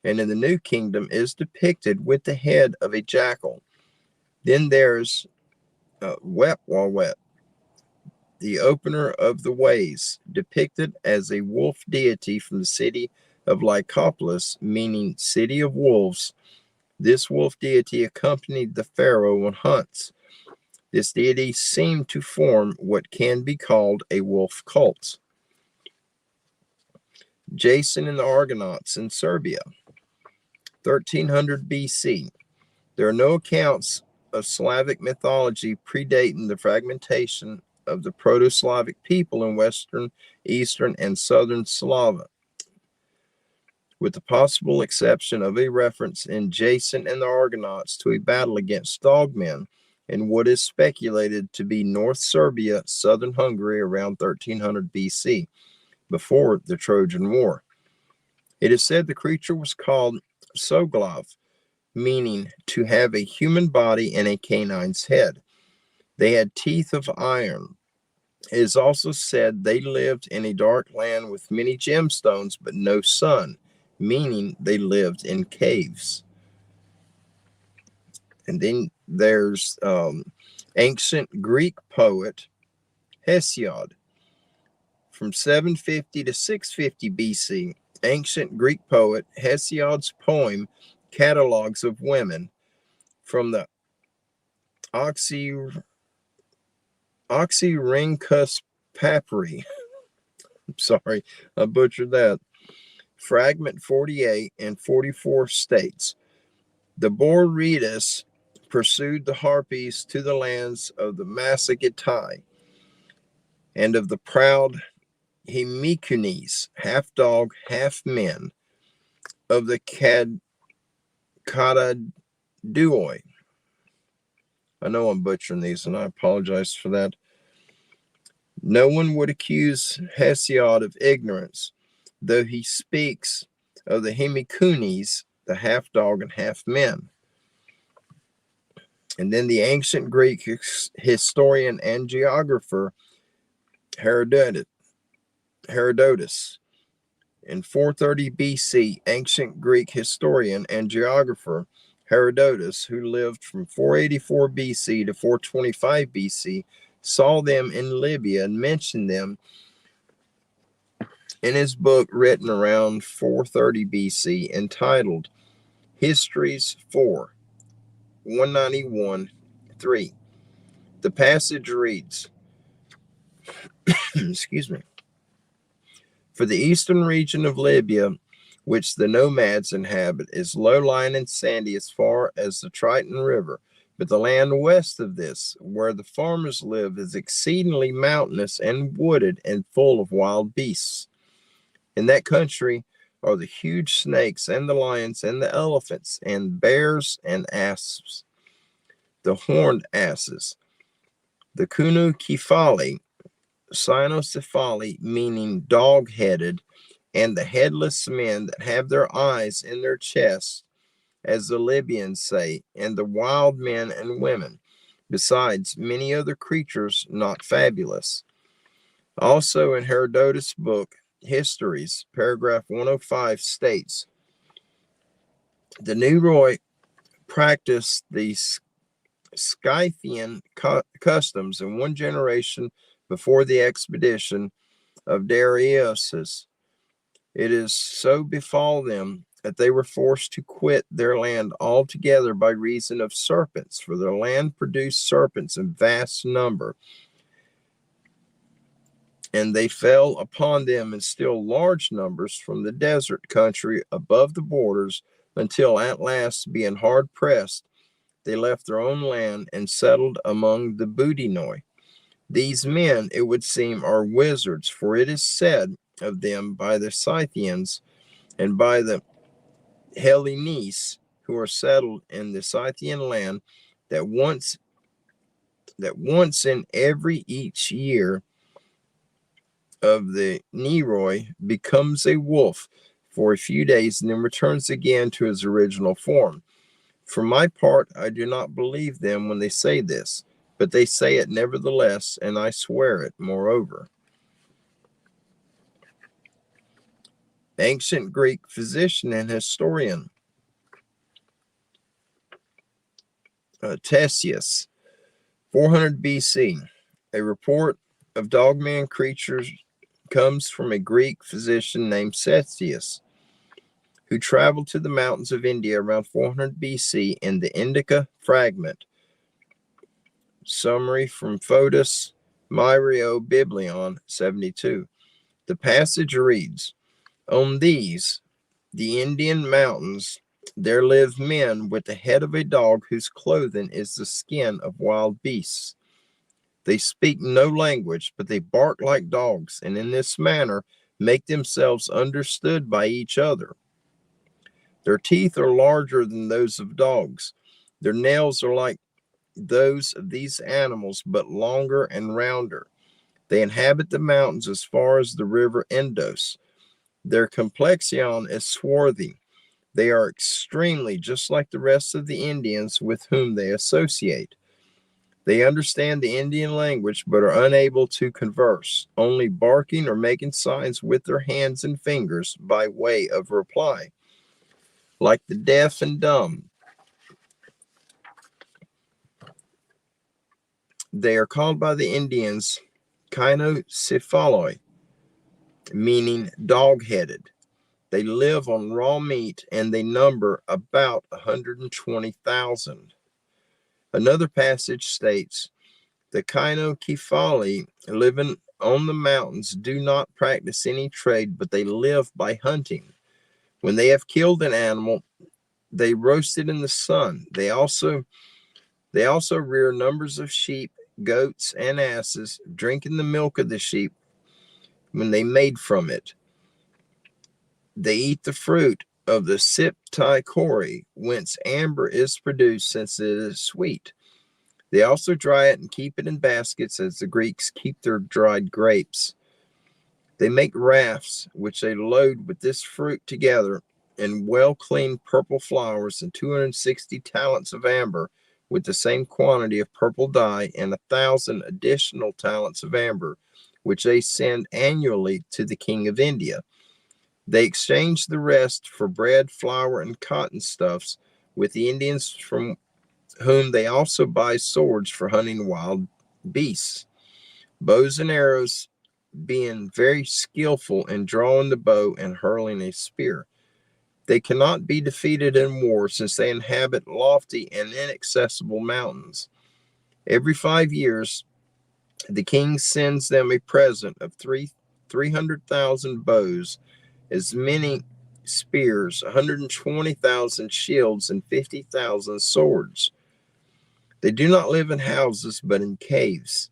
and in the New Kingdom is depicted with the head of a jackal. Then there's Wetwawet, the opener of the ways, depicted as a wolf deity from the city of Lycopolis, meaning city of wolves. This wolf deity accompanied the pharaoh on hunts. This deity seemed to form what can be called a wolf cult. Jason and the Argonauts in Serbia, 1300 BC. There are no accounts of Slavic mythology predating the fragmentation of the Proto-Slavic people in Western, Eastern, and Southern Slava, with the possible exception of a reference in Jason and the Argonauts to a battle against dogmen in what is speculated to be North Serbia, southern Hungary around 1300 BC, before the Trojan War. It is said the creature was called Soglav, meaning to have a human body and a canine's head. They had teeth of iron. It is also said they lived in a dark land with many gemstones, but no sun, meaning they lived in caves. And then there's ancient Greek poet Hesiod from 750 to 650 BC. Ancient Greek poet Hesiod's poem catalogs of women from the Oxyrhynchus papyri. I'm sorry, I butchered that. Fragment 48 and 44 states, the Boreas pursued the Harpies to the lands of the Massagetae and of the proud Hemicunes, half dog, half men, of the Cataduoi. I know I'm butchering these, and I apologize for that. No one would accuse Hesiod of ignorance, though he speaks of the Hemicunes, the half dog and half men. And then the ancient Greek historian and geographer Herodotus. In 430 BC, ancient Greek historian and geographer Herodotus, who lived from 484 BC to 425 BC, saw them in Libya and mentioned them in his book written around 430 BC entitled Histories 4, 191, 3. The passage reads, excuse me, for the eastern region of Libya, which the nomads inhabit, is low-lying and sandy as far as the Triton River. But the land west of this, where the farmers live, is exceedingly mountainous and wooded and full of wild beasts. In that country are the huge snakes and the lions and the elephants and bears and asps, the horned asses, the kunukephali, cynocephali, meaning dog-headed, and the headless men that have their eyes in their chests, as the Libyans say, and the wild men and women, besides many other creatures not fabulous. Also in Herodotus' book, Histories, paragraph 105 states, the Neroid practiced the Scythian customs in one generation before the expedition of Darius. It is so befall them that they were forced to quit their land altogether by reason of serpents, for their land produced serpents in vast number, and they fell upon them in still large numbers from the desert country above the borders, until at last, being hard pressed, they left their own land and settled among the Budinoi. These men, it would seem, are wizards, for it is said of them by the Scythians and by the Hellenes, who are settled in the Scythian land, that once in every each year of the Neroi becomes a wolf for a few days and then returns again to his original form. For my part, I do not believe them when they say this, but they say it nevertheless, and I swear it moreover. Ancient Greek physician and historian Ctesias, 400 BC. A report of dogman creatures comes from a Greek physician named Ctesias, who traveled to the mountains of India around 400 BC in the Indica fragment. Summary from Fotis Myrio Biblion 72. The passage reads, on these, the Indian mountains, there live men with the head of a dog whose clothing is the skin of wild beasts. They speak no language, but they bark like dogs, and in this manner make themselves understood by each other. Their teeth are larger than those of dogs. Their nails are like those of these animals, but longer and rounder. They inhabit the mountains as far as the river Indus. Their complexion is swarthy. They are extremely just like the rest of the Indians with whom they associate. They understand the Indian language but are unable to converse, only barking or making signs with their hands and fingers by way of reply. Like the deaf and dumb, they are called by the Indians Kynocephaloi, meaning dog-headed. They live on raw meat and they number about 120,000. Another passage states, the Kynocephali living on the mountains do not practice any trade, but they live by hunting. When they have killed an animal, they roast it in the sun. They also rear numbers of sheep, goats, and asses, drinking the milk of the sheep when they made from it. They eat the fruit of the Siptai whence amber is produced, since it is sweet. They also dry it and keep it in baskets, as the Greeks keep their dried grapes. They make rafts, which they load with this fruit together, and well-cleaned purple flowers, and 260 talents of amber, with the same quantity of purple dye, and 1,000 additional talents of amber, which they send annually to the king of India. They exchange the rest for bread, flour, and cotton stuffs with the Indians, from whom they also buy swords for hunting wild beasts, bows and arrows, being very skillful in drawing the bow and hurling a spear. They cannot be defeated in war, since they inhabit lofty and inaccessible mountains. Every 5 years, the king sends them a present of 300,000 bows, as many spears, 120,000 shields, and 50,000 swords. They do not live in houses, but in caves.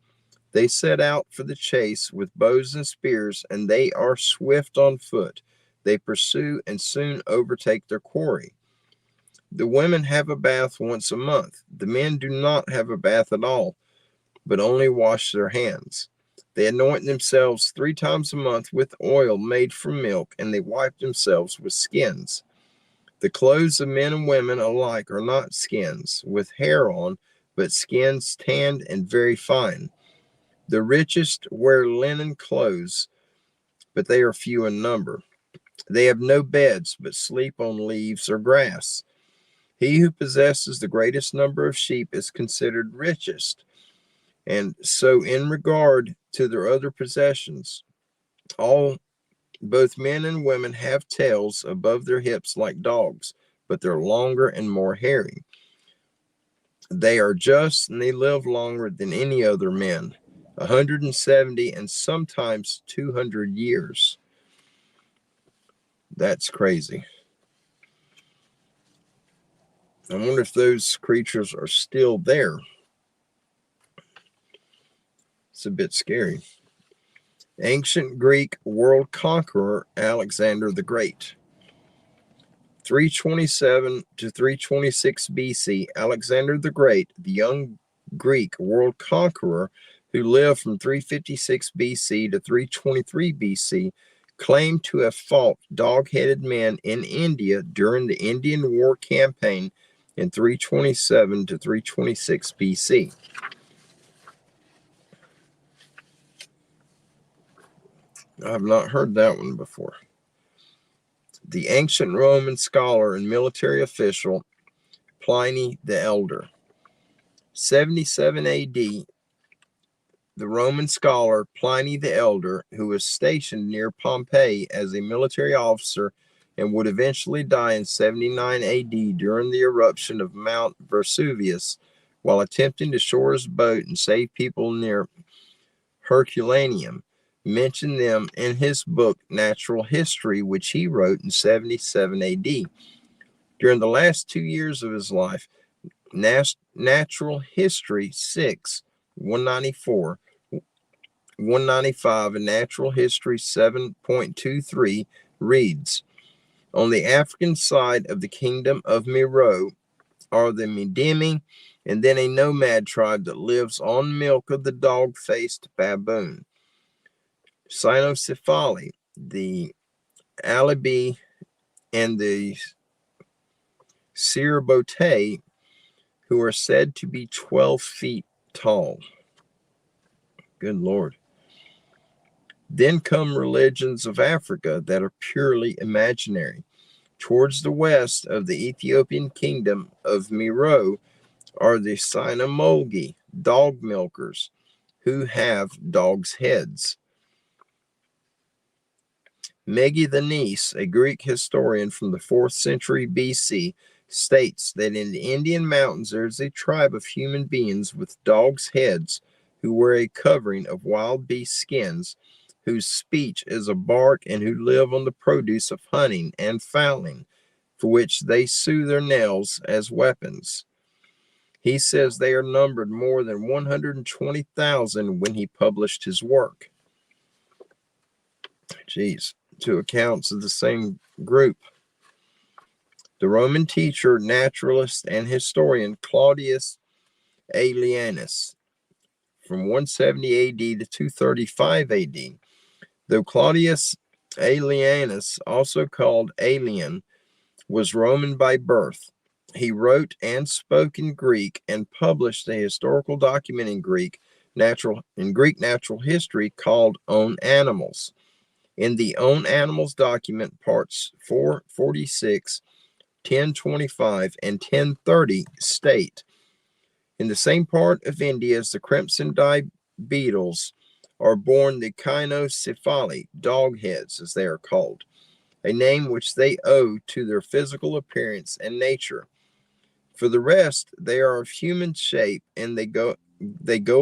They set out for the chase with bows and spears, and they are swift on foot. They pursue and soon overtake their quarry. The women have a bath once a month. The men do not have a bath at all, but only wash their hands. They anoint themselves 3 times a month with oil made from milk, and they wipe themselves with skins. The clothes of men and women alike are not skins with hair on, but skins tanned and very fine. The richest wear linen clothes, but they are few in number. They have no beds, but sleep on leaves or grass. He who possesses the greatest number of sheep is considered richest. And so, in regard to their other possessions, both men and women have tails above their hips like dogs, but they're longer and more hairy. They are just, and they live longer than any other men, 170 and sometimes 200 years. That's crazy. I wonder if those creatures are still there. It's a bit scary. Ancient Greek world conqueror Alexander the Great. 327 to 326 BC, Alexander the Great, the young Greek world conqueror who lived from 356 BC to 323 BC, claimed to have fought dog-headed men in India during the Indian War campaign in 327 to 326 BC. I have not heard that one before. The ancient Roman scholar and military official Pliny the Elder. 77 AD, the Roman scholar Pliny the Elder, who was stationed near Pompeii as a military officer and would eventually die in 79 AD during the eruption of Mount Vesuvius, while attempting to shore his boat and save people near Herculaneum, mentioned them in his book Natural History, which he wrote in 77 AD. During the last 2 years of his life, Natural History 6, 194, 195, and Natural History 7.23 reads, on the African side of the kingdom of Meroe are the Midimi, and then a nomad tribe that lives on milk of the dog-faced baboon. Cynocephali, the Alibi, and the Cirbote, who are said to be 12 feet tall. Good Lord. Then come religions of Africa that are purely imaginary. Towards the west of the Ethiopian kingdom of Meroe are the Sinomolgi, dog milkers, who have dogs' heads. Megithanes, a Greek historian from the 4th century BC, states that in the Indian mountains there is a tribe of human beings with dogs' heads who wear a covering of wild beast skins, whose speech is a bark, and who live on the produce of hunting and fowling, for which they sue their nails as weapons. He says they are numbered more than 120,000 when he published his work. Jeez. Two accounts of the same group. The Roman teacher, naturalist, and historian Claudius Aelianus from 170 AD to 235 AD. Though Claudius Aelianus, also called Aelian, was Roman by birth, he wrote and spoke in Greek and published a historical document in Greek natural history called On Animals. In the On Animals document, parts 446, 1025, and 1030 state, in the same part of India as the crimson-dyed beetles are born the cynocephali, dog heads as they are called, a name which they owe to their physical appearance and nature. For the rest, they are of human shape, and they go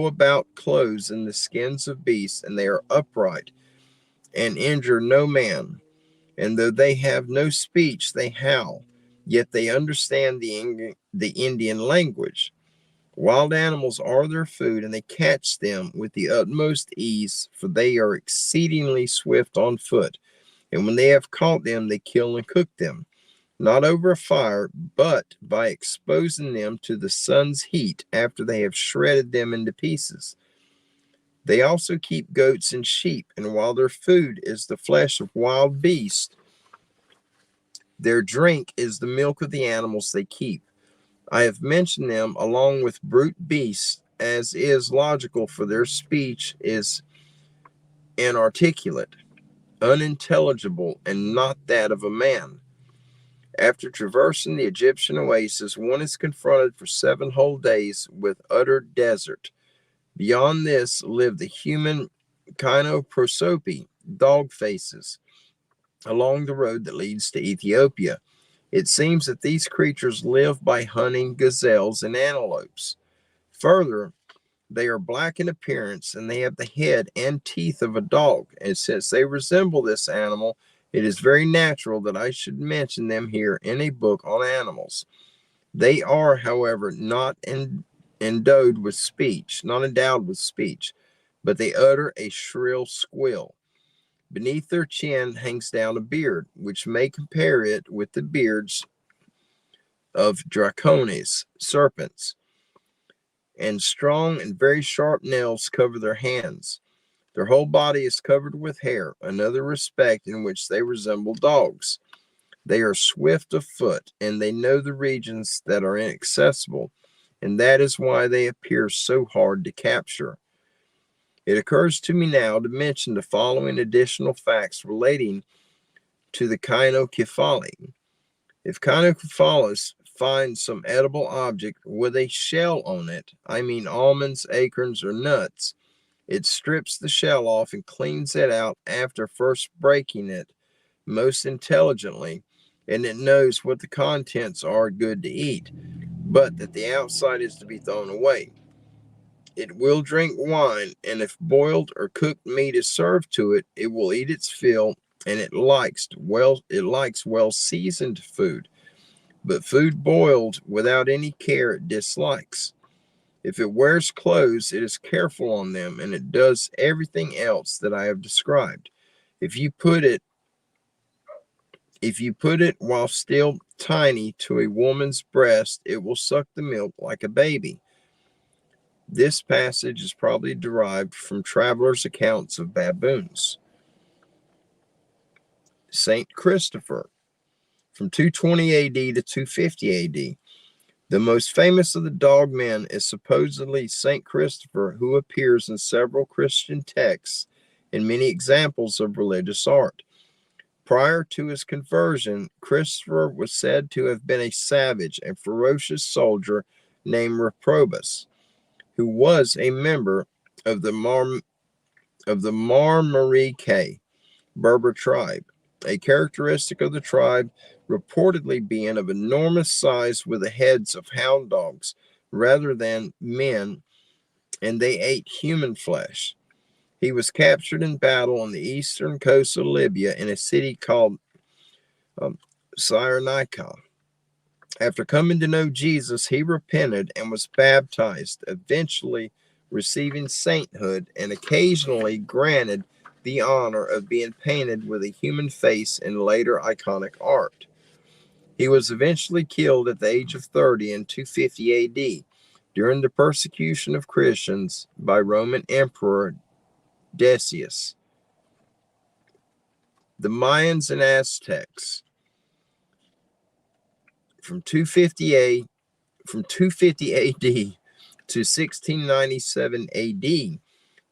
about clothed in the skins of beasts, and they are upright and injure no man. And though they have no speech, they howl, yet they understand the Indian language. Wild animals are their food, and they catch them with the utmost ease, for they are exceedingly swift on foot. And when they have caught them, they kill and cook them, not over a fire, but by exposing them to the sun's heat after they have shredded them into pieces. They also keep goats and sheep, and while their food is the flesh of wild beasts, their drink is the milk of the animals they keep. I have mentioned them along with brute beasts, as is logical, for their speech is inarticulate, unintelligible, and not that of a man. After traversing the Egyptian oasis, one is confronted for 7 whole days with utter desert. Beyond this live the human kynoprosopi, dog faces, along the road that leads to Ethiopia. It seems that these creatures live by hunting gazelles and antelopes. Further, they are black in appearance, and they have the head and teeth of a dog. And since they resemble this animal, it is very natural that I should mention them here in a book on animals. They are, however, not endowed with speech, but they utter a shrill squeal. Beneath their chin hangs down a beard, which may compare it with the beards of dracones, serpents, and strong and very sharp nails cover their hands. Their whole body is covered with hair, another respect in which they resemble dogs. They are swift of foot, and they know the regions that are inaccessible, and that is why they appear so hard to capture. It occurs to me now to mention the following additional facts relating to the kynocephali. If Kynocephalus finds some edible object with a shell on it, I mean almonds, acorns, or nuts, it strips the shell off and cleans it out after first breaking it most intelligently, and it knows what the contents are good to eat, but that the outside is to be thrown away. It will drink wine, and if boiled or cooked meat is served to it, it will eat its fill, and it likes well seasoned food. But food boiled without any care it dislikes. If it wears clothes, it is careful on them, and it does everything else that I have described. If you put it while still tiny to a woman's breast, it will suck the milk like a baby. This passage is probably derived from travelers' accounts of baboons. Saint Christopher, from 220 AD to 250 AD. The most famous of the dogmen is supposedly Saint Christopher, who appears in several Christian texts and many examples of religious art. Prior to his conversion, Christopher was said to have been a savage and ferocious soldier named Reprobus, who was a member of the Marmarique Berber tribe, a characteristic of the tribe reportedly being of enormous size with the heads of hound dogs rather than men, and they ate human flesh. He was captured in battle on the eastern coast of Libya in a city called Cyrenaica. After coming to know Jesus, he repented and was baptized, eventually receiving sainthood and occasionally granted the honor of being painted with a human face in later iconic art. He was eventually killed at the age of 30 in 250 AD during the persecution of Christians by Roman Emperor Decius. The Mayans and Aztecs. From 250 AD to 1697 AD,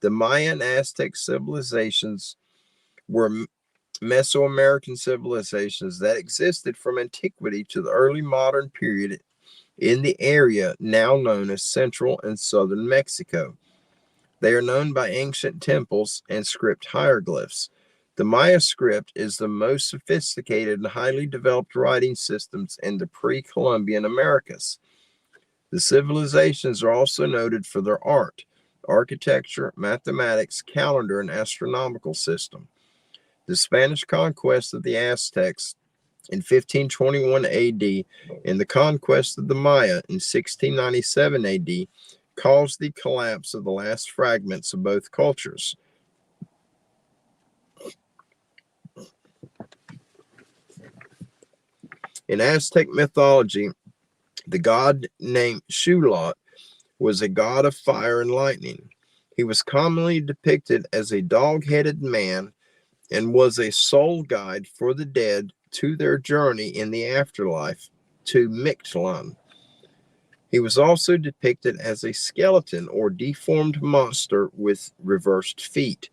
the Maya and Aztec civilizations were Mesoamerican civilizations that existed from antiquity to the early modern period in the area now known as central and southern Mexico. They are known by ancient temples and script hieroglyphs. The Maya script is the most sophisticated and highly developed writing systems in the pre-Columbian Americas. The civilizations are also noted for their art, architecture, mathematics, calendar, and astronomical system. The Spanish conquest of the Aztecs in 1521 AD and the conquest of the Maya in 1697 AD caused the collapse of the last fragments of both cultures. In Aztec mythology, the god named Xulot was a god of fire and lightning. He was commonly depicted as a dog-headed man and was a soul guide for the dead to their journey in the afterlife to Mictlan. He was also depicted as a skeleton or deformed monster with reversed feet.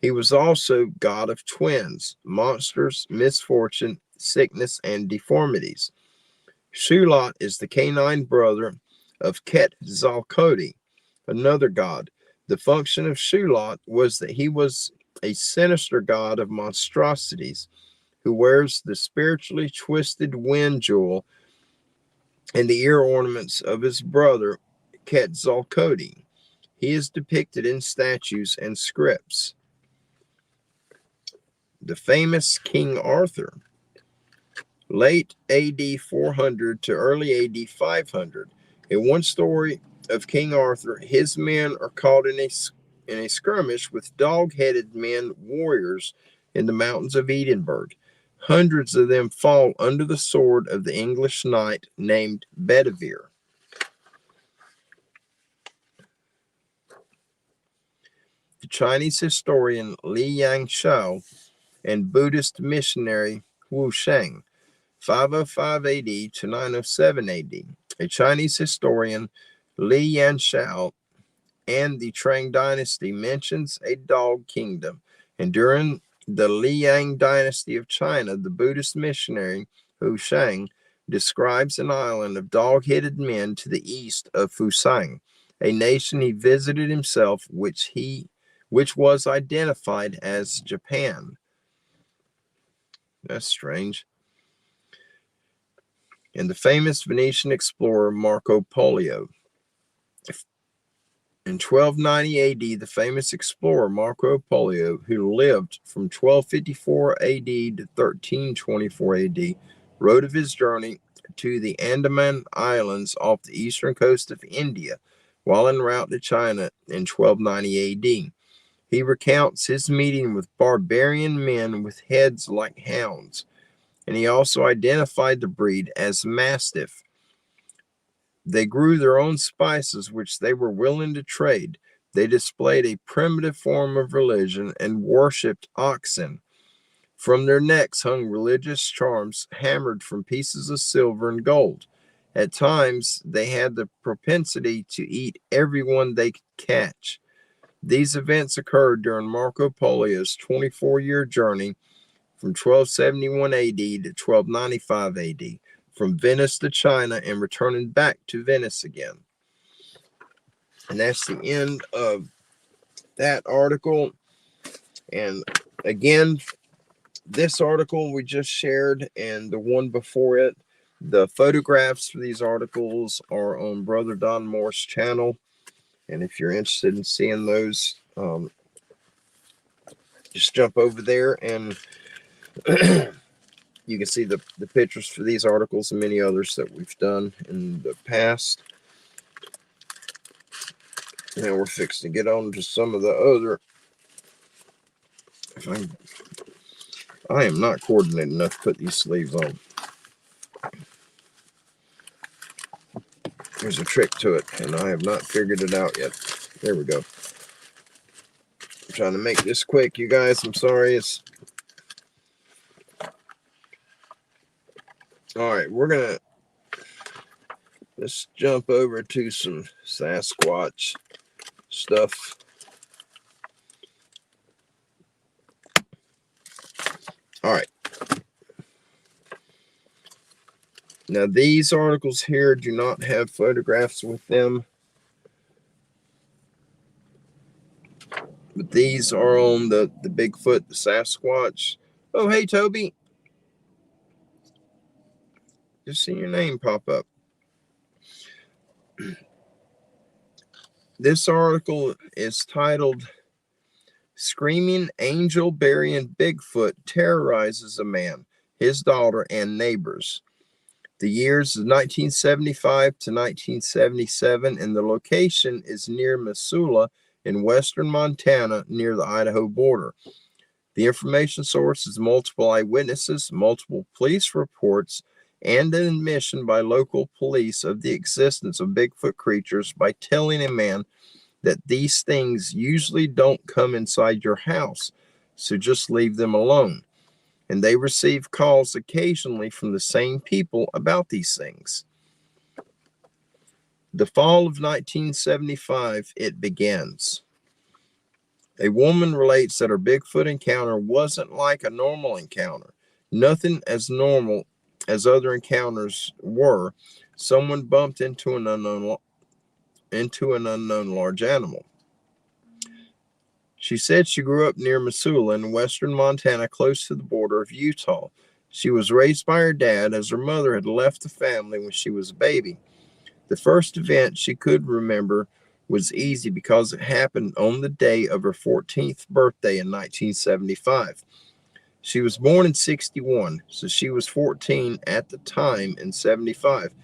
He was also god of twins, monsters, misfortune, sickness, and deformities. Xulot is the canine brother of Quetzalcoatl, another god. The function of Xulot was that he was a sinister god of monstrosities who wears the spiritually twisted wind jewel and the ear ornaments of his brother Quetzalcoatl. He is depicted in statues and scripts. The famous King Arthur, late AD 400 to early AD 500. In one story of King Arthur, his men are caught in a skirmish with dog-headed men warriors in the mountains of Edinburgh. Hundreds of them fall under the sword of the English knight named Bedivere. The Chinese historian Li Yangshao and Buddhist missionary Wu Sheng, 505 AD to 907 AD. A Chinese historian, Li Yanshao, and the Tang dynasty mentions a dog kingdom, and during the Liang dynasty of China, the Buddhist missionary Wu Sheng describes an island of dog-headed men to the east of Fusang, a nation he visited himself, which was identified as Japan. That's strange. And the famous Venetian explorer Marco Polo. In 1290 AD, the famous explorer Marco Polo, who lived from 1254 AD to 1324 AD, wrote of his journey to the Andaman Islands off the eastern coast of India while en route to China in 1290 AD. He recounts his meeting with barbarian men with heads like hounds, and he also identified the breed as Mastiff. They grew their own spices, which they were willing to trade. They displayed a primitive form of religion and worshipped oxen. From their necks hung religious charms hammered from pieces of silver and gold. At times, they had the propensity to eat everyone they could catch. These events occurred during Marco Polo's 24-year journey from 1271 AD to 1295 AD, from Venice to China and returning back to Venice again. And that's the end of that article. And again, this article we just shared and the one before it, the photographs for these articles are on Brother Don Moore's channel. And if you're interested in seeing those, just jump over there and you can see the pictures for these articles and many others that we've done in the past. Now we're fixing to get on to some of the other. I am not coordinated enough to put these sleeves on. There's a trick to it, and I have not figured it out yet. There we go. I'm trying to make this quick, you guys. I'm sorry. All right, let's jump over to some Sasquatch stuff. All right. Now, these articles here do not have photographs with them, but these are on the Bigfoot, the Sasquatch. Oh, hey, Toby. Just seen your name pop up. This article is titled Screaming Angel Burying Bigfoot Terrorizes a Man, His Daughter, and Neighbors. The years is 1975 to 1977, and the location is near Missoula in western Montana near the Idaho border. The information source is multiple eyewitnesses, multiple police reports, and an admission by local police of the existence of Bigfoot creatures by telling a man that these things usually don't come inside your house, so just leave them alone. And they receive calls occasionally from the same people about these things. The fall of 1975, it begins. A woman relates that her Bigfoot encounter wasn't like a normal encounter. Nothing as normal as other encounters were. Someone bumped into an unknown large animal. She said she grew up near Missoula in western Montana, close to the border of Utah. She was raised by her dad, as her mother had left the family when she was a baby. The first event she could remember was easy because it happened on the day of her 14th birthday in 1975. She was born in 61, so she was 14 at the time in 75.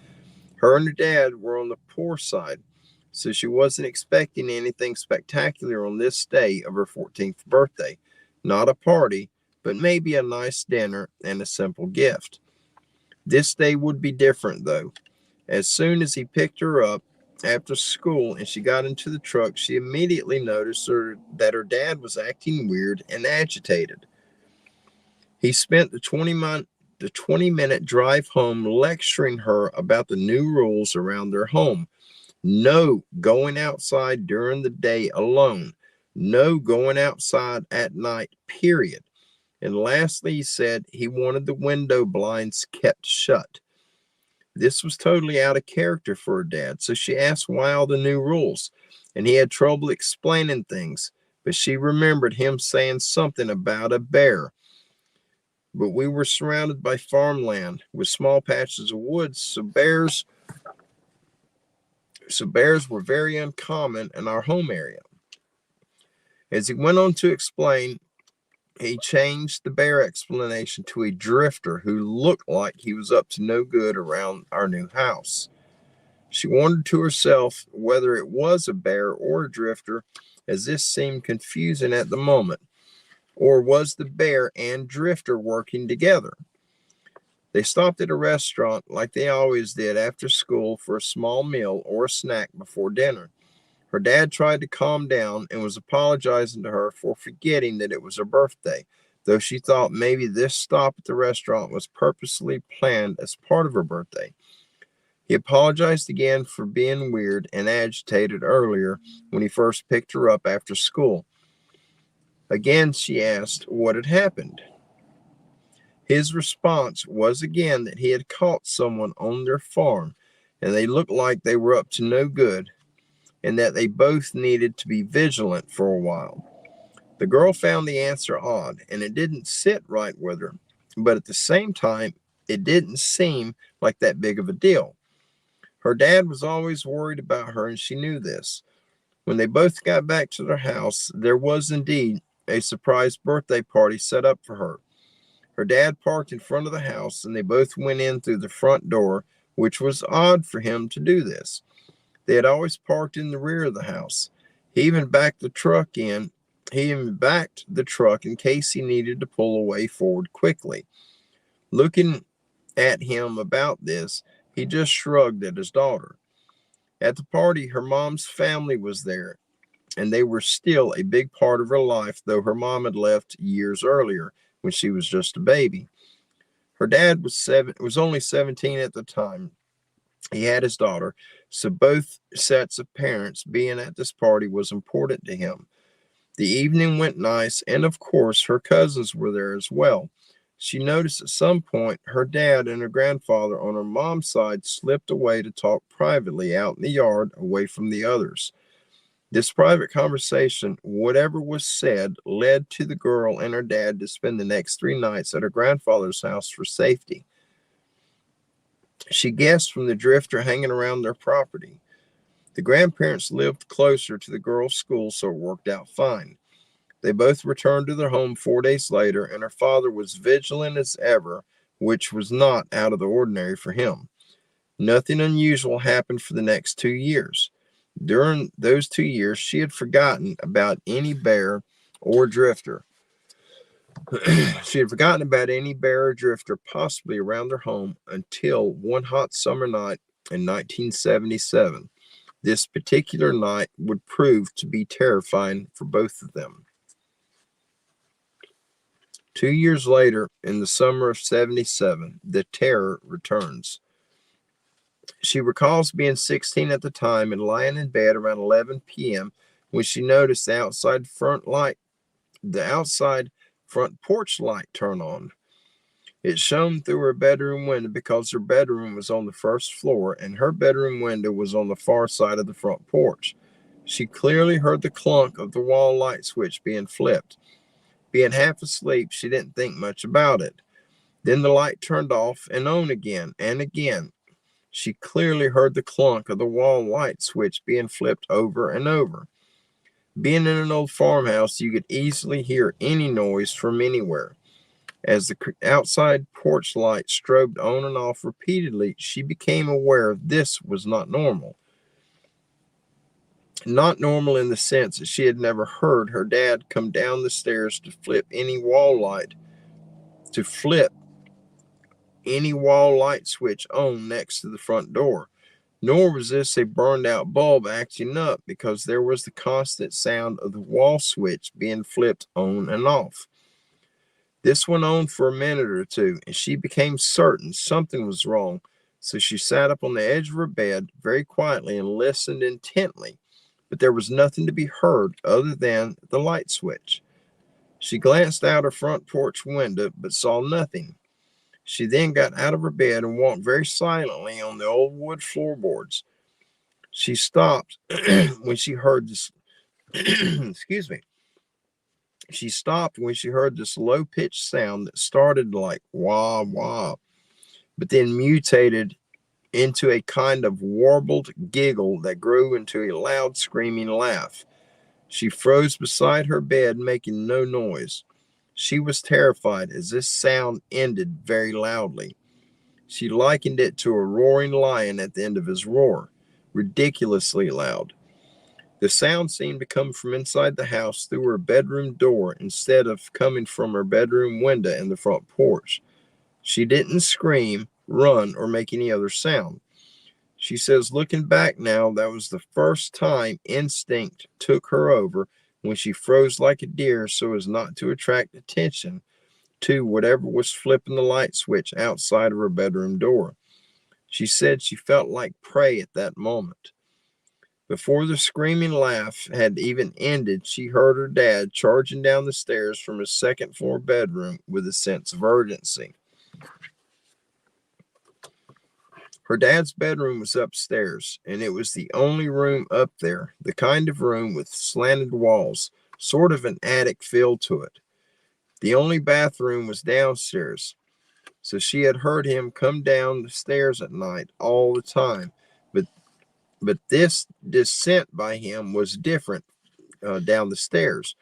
Her and her dad were on the poor side, so she wasn't expecting anything spectacular on this day of her 14th birthday. Not a party, but maybe a nice dinner and a simple gift. This day would be different, though. As soon as he picked her up after school and she got into the truck, she immediately noticed that her dad was acting weird and agitated. He spent the 20-minute drive home lecturing her about the new rules around their home. No going outside during the day alone. No going outside at night, period. And lastly, he said he wanted the window blinds kept shut. This was totally out of character for her dad, so she asked why all the new rules, and he had trouble explaining things, but she remembered him saying something about a bear. But we were surrounded by farmland with small patches of woods, so bears were very uncommon in our home area. As he went on to explain, he changed the bear explanation to a drifter who looked like he was up to no good around our new house. She wondered to herself whether it was a bear or a drifter, as this seemed confusing at the moment. Or was the bear and drifter working together? They stopped at a restaurant like they always did after school for a small meal or a snack before dinner. Her dad tried to calm down and was apologizing to her for forgetting that it was her birthday, though she thought maybe this stop at the restaurant was purposely planned as part of her birthday. He apologized again for being weird and agitated earlier when he first picked her up after school. Again, she asked what had happened. His response was again that he had caught someone on their farm, and they looked like they were up to no good, and that they both needed to be vigilant for a while. The girl found the answer odd, and it didn't sit right with her, but at the same time, it didn't seem like that big of a deal. Her dad was always worried about her, and she knew this. When they both got back to their house, there was indeed a surprise birthday party set up for her. Her dad parked in front of the house, and they both went in through the front door, which was odd for him to do this. They had always parked in the rear of the house. He even backed the truck in case he needed to pull away forward quickly. Looking at him about this, he just shrugged at his daughter. At the party, her mom's family was there, and they were still a big part of her life, though her mom had left years earlier when she was just a baby. Her dad was only 17 at the time. He had his daughter, so both sets of parents being at this party was important to him. The evening went nice, and of course her cousins were there as well. She noticed at some point her dad and her grandfather on her mom's side slipped away to talk privately out in the yard away from the others. This private conversation, whatever was said, led to the girl and her dad to spend the next 3 nights at her grandfather's house for safety. She guessed from the drifter hanging around their property. The grandparents lived closer to the girls' school, so it worked out fine. They both returned to their home 4 days later, and her father was vigilant as ever, which was not out of the ordinary for him. Nothing unusual happened for the next 2 years. During those 2 years, she had forgotten about any bear or drifter. She had forgotten about any bear or drifter possibly around their home until one hot summer night in 1977. This particular night would prove to be terrifying for both of them. 2 years later, in the summer of 77, the terror returns. She recalls being 16 at the time and lying in bed around 11 p.m. when she noticed the outside front porch light turn on. It shone through her bedroom window because her bedroom was on the first floor and her bedroom window was on the far side of the front porch. She clearly heard the clunk of the wall light switch being flipped. Being half asleep, she didn't think much about it. Then the light turned off and on again and again. She clearly heard the clunk of the wall light switch being flipped over and over. Being in an old farmhouse, you could easily hear any noise from anywhere. As the outside porch light strobed on and off repeatedly, she became aware this was not normal. Not normal in the sense that she had never heard her dad come down the stairs to flip any wall light switch on next to the front door. Nor was this a burned out bulb acting up, because there was the constant sound of the wall switch being flipped on and off. This went on for a minute or two, and she became certain something was wrong, so she sat up on the edge of her bed very quietly and listened intently, but there was nothing to be heard other than the light switch. She glanced out her front porch window, but saw nothing. She then got out of her bed and walked very silently on the old wood floorboards. She stopped when she heard this excuse me. She stopped when she heard this low-pitched sound that started like wah wah, but then mutated into a kind of warbled giggle that grew into a loud screaming laugh. She froze beside her bed, making no noise. She was terrified as this sound ended very loudly. She likened it to a roaring lion at the end of his roar, ridiculously loud. The sound seemed to come from inside the house through her bedroom door instead of coming from her bedroom window and the front porch. She didn't scream, run, or make any other sound. She says, looking back now, that was the first time instinct took her over, when she froze like a deer so as not to attract attention to whatever was flipping the light switch outside of her bedroom door. She said she felt like prey at that moment. Before the screaming laugh had even ended, she heard her dad charging down the stairs from his second floor bedroom with a sense of urgency. Her dad's bedroom was upstairs, and it was the only room up there, the kind of room with slanted walls, sort of an attic feel to it. The only bathroom was downstairs, so she had heard him come down the stairs at night all the time. But this descent by him was different down the stairs.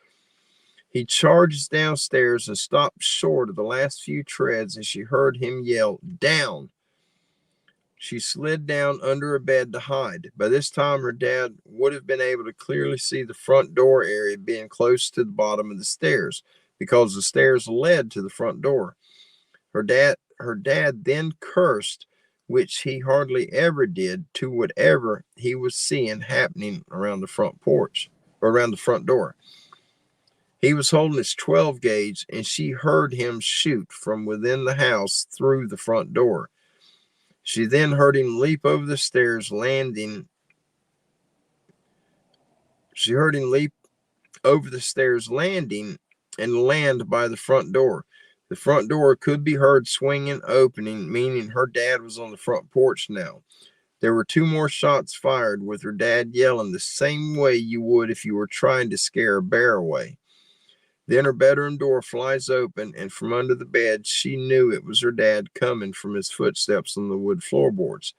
He charged downstairs and stopped short of the last few treads, and she heard him yell, "Down!" She slid down under a bed to hide. By this time, her dad would have been able to clearly see the front door area being close to the bottom of the stairs because the stairs led to the front door. Her dad then cursed, which he hardly ever did, to whatever he was seeing happening around the front porch or around the front door. He was holding his 12 gauge, and she heard him shoot from within the house through the front door. She then heard him leap over the stairs, landing. She heard him leap over the stairs, landing, and land by the front door. The front door could be heard swinging, opening, meaning her dad was on the front porch now. There were 2 more shots fired, with her dad yelling the same way you would if you were trying to scare a bear away. Then her bedroom door flies open, and from under the bed, she knew it was her dad coming from his footsteps on the wood floorboards.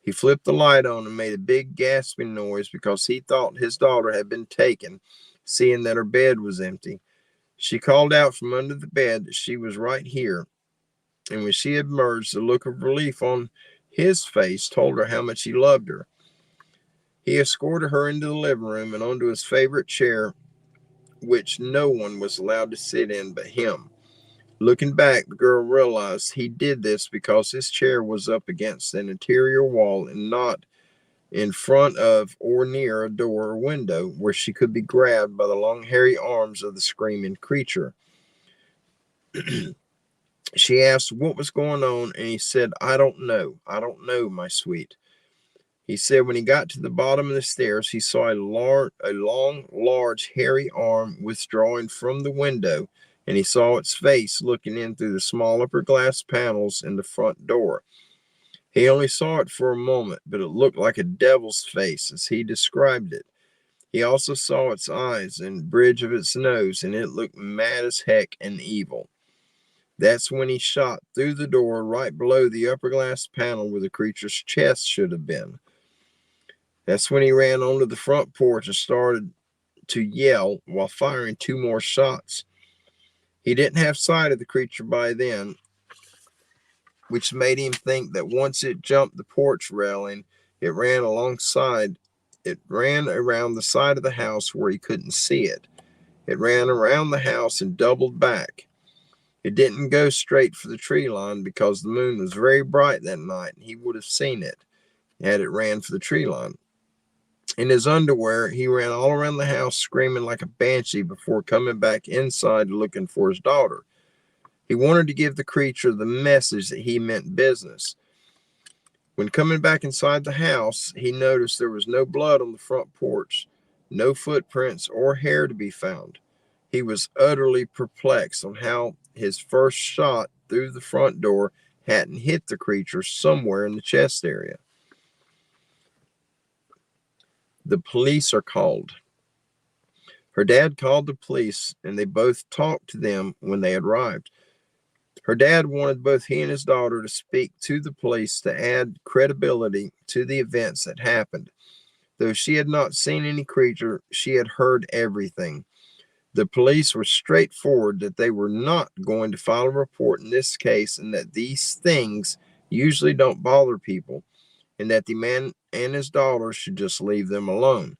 He flipped the light on and made a big gasping noise because he thought his daughter had been taken, seeing that her bed was empty. She called out from under the bed that she was right here, and when she emerged, the look of relief on his face told her how much he loved her. He escorted her into the living room and onto his favorite chair, which no one was allowed to sit in but him. Looking back, the girl realized he did this because his chair was up against an interior wall and not in front of or near a door or window where she could be grabbed by the long hairy arms of the screaming creature. She asked what was going on, and he said, I don't know, my sweet. He said when he got to the bottom of the stairs, he saw a long, large, hairy arm withdrawing from the window, and he saw its face looking in through the small upper glass panels in the front door. He only saw it for a moment, but it looked like a devil's face as he described it. He also saw its eyes and bridge of its nose, and it looked mad as heck and evil. That's when he shot through the door right below the upper glass panel where the creature's chest should have been. That's when he ran onto the front porch and started to yell while firing 2 more shots. He didn't have sight of the creature by then, which made him think that once it jumped the porch railing, it ran around the side of the house where he couldn't see it. It ran around the house and doubled back. It didn't go straight for the tree line because the moon was very bright that night, and he would have seen it had it ran for the tree line. In his underwear, he ran all around the house screaming like a banshee before coming back inside looking for his daughter. He wanted to give the creature the message that he meant business. When coming back inside the house, he noticed there was no blood on the front porch, no footprints or hair to be found. He was utterly perplexed on how his first shot through the front door hadn't hit the creature somewhere in the chest area. The police are called. Her dad called the police, and they both talked to them when they arrived. Her dad wanted both he and his daughter to speak to the police to add credibility to the events that happened. Though she had not seen any creature, she had heard everything. The police were straightforward that they were not going to file a report in this case, and that these things usually don't bother people, and that the man and his daughter should just leave them alone.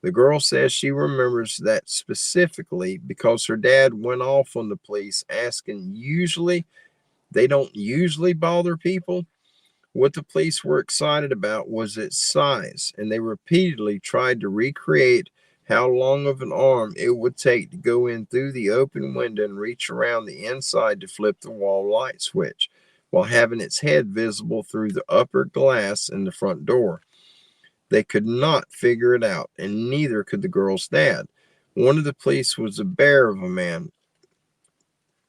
The girl says she remembers that specifically because her dad went off on the police asking they don't usually bother people. What the police were excited about was its size, and they repeatedly tried to recreate how long of an arm it would take to go in through the open window and reach around the inside to flip the wall light switch. while having its head visible through the upper glass in the front door. They could not figure it out, and neither could the girl's dad. One of the police was a bear of a man,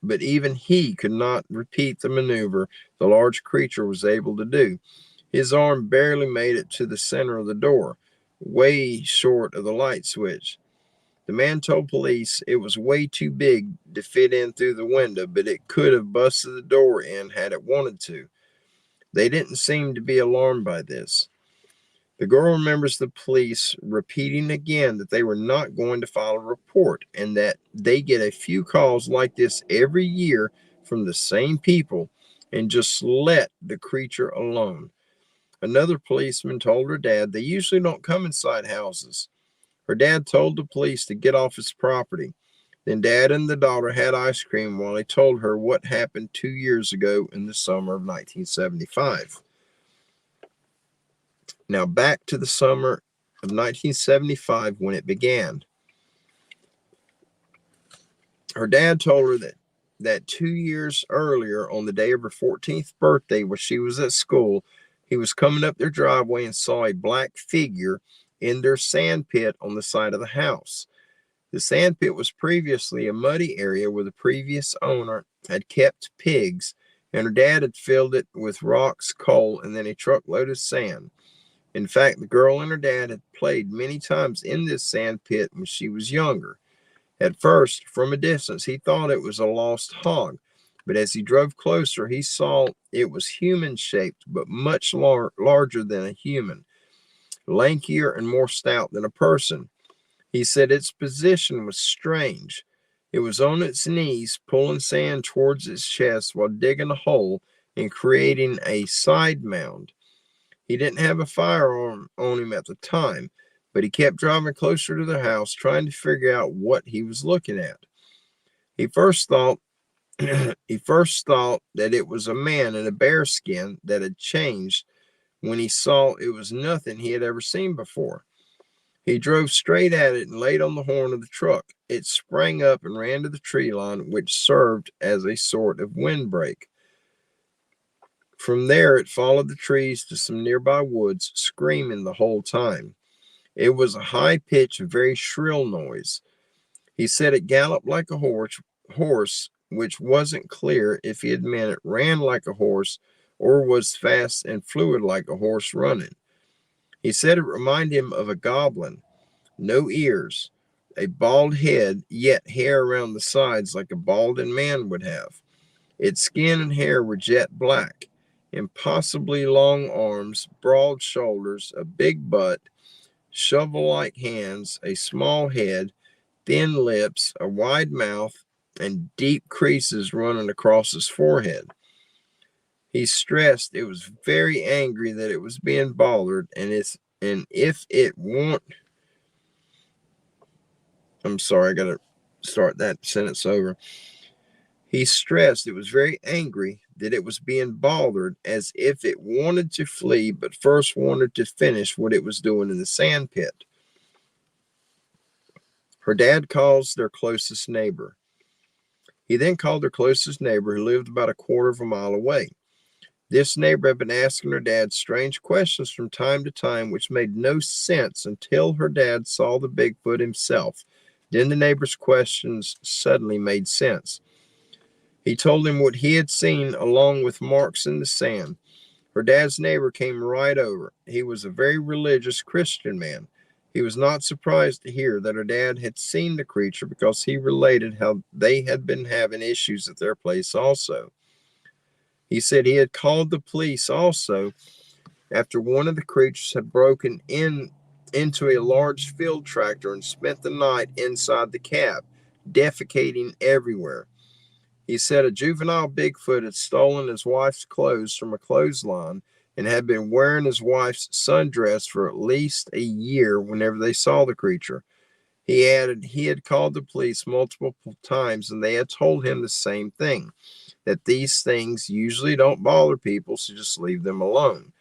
but even he could not repeat the maneuver the large creature was able to do. His arm barely made it to the center of the door, way short of the light switch. The man told police it was way too big to fit in through the window, but it could have busted the door in had it wanted to. They didn't seem to be alarmed by this. The girl remembers the police repeating again that they were not going to file a report and that they get a few calls like this every year from the same people and just let the creature alone. Another policeman told her dad they usually don't come inside houses. Her dad told the police to get off his property. Then dad and the daughter had ice cream while he told her what happened 2 years ago in the summer of 1975. Now back to the summer of 1975 when it began. Her dad told her that 2 years earlier, on the day of her 14th birthday, when she was at school, he was coming up their driveway and saw a black figure in their sand pit on the side of the house. The sand pit was previously a muddy area where the previous owner had kept pigs, and her dad had filled it with rocks, coal, and then a truckload of sand. In fact, the girl and her dad had played many times in this sand pit when she was younger. At first, from a distance, he thought it was a lost hog, but as he drove closer, he saw it was human-shaped, but much larger than a human, lankier and more stout than a person. He said its position was strange. It was on its knees, pulling sand towards its chest while digging a hole and creating a side mound. He didn't have a firearm on him at the time, but he kept driving closer to the house, trying to figure out what he was looking at. He first thought that it was a man in a bear skin that had changed when he saw it was nothing he had ever seen before. He drove straight at it and laid on the horn of the truck. It sprang up and ran to the tree line, which served as a sort of windbreak. From there, it followed the trees to some nearby woods, screaming the whole time. It was a high-pitched, very shrill noise. He said it galloped like a horse, which wasn't clear if he had meant it ran like a horse or was fast and fluid like a horse running. He said it reminded him of a goblin. No ears, a bald head, yet hair around the sides like a balding man would have. Its skin and hair were jet black. Impossibly long arms, broad shoulders, a big butt, shovel-like hands, a small head, thin lips, a wide mouth, and deep creases running across his forehead. He stressed it was very angry that it was being bothered, and if it won't... I'm sorry, I got to start that sentence over. He stressed it was very angry that it was being bothered, as if it wanted to flee, but first wanted to finish what it was doing in the sand pit. Her dad calls their closest neighbor. He then called their closest neighbor, who lived about a quarter of a mile away. This neighbor had been asking her dad strange questions from time to time, which made no sense until her dad saw the Bigfoot himself. Then the neighbor's questions suddenly made sense. He told him what he had seen, along with marks in the sand. Her dad's neighbor came right over. He was a very religious Christian man. He was not surprised to hear that her dad had seen the creature, because he related how they had been having issues at their place also. He said he had called the police also after one of the creatures had broken into a large field tractor and spent the night inside the cab, defecating everywhere. He said a juvenile Bigfoot had stolen his wife's clothes from a clothesline and had been wearing his wife's sundress for at least a year whenever they saw the creature. He added he had called the police multiple times and they had told him the same thing, that these things usually don't bother people, so just leave them alone.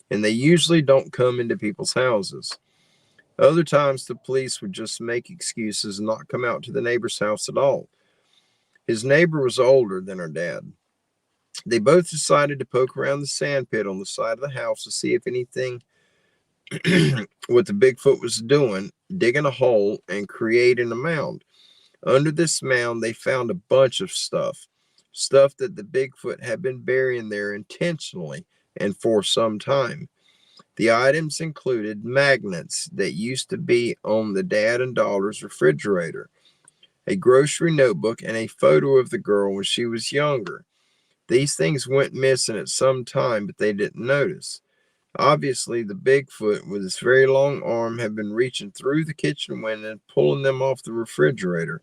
And they usually don't come into people's houses. Other times the police would just make excuses and not come out to the neighbor's house at all. His neighbor was older than her dad. They both decided to poke around the sand pit on the side of the house to see if anything what the Bigfoot was doing, digging a hole and creating a mound. Under this mound, they found a bunch of stuff that the Bigfoot had been burying there intentionally and for some time. The items included magnets that used to be on the dad and daughter's refrigerator, a grocery notebook, and a photo of the girl when she was younger. These things went missing at some time, but they didn't notice. Obviously, the Bigfoot, with his very long arm, had been reaching through the kitchen window and pulling them off the refrigerator.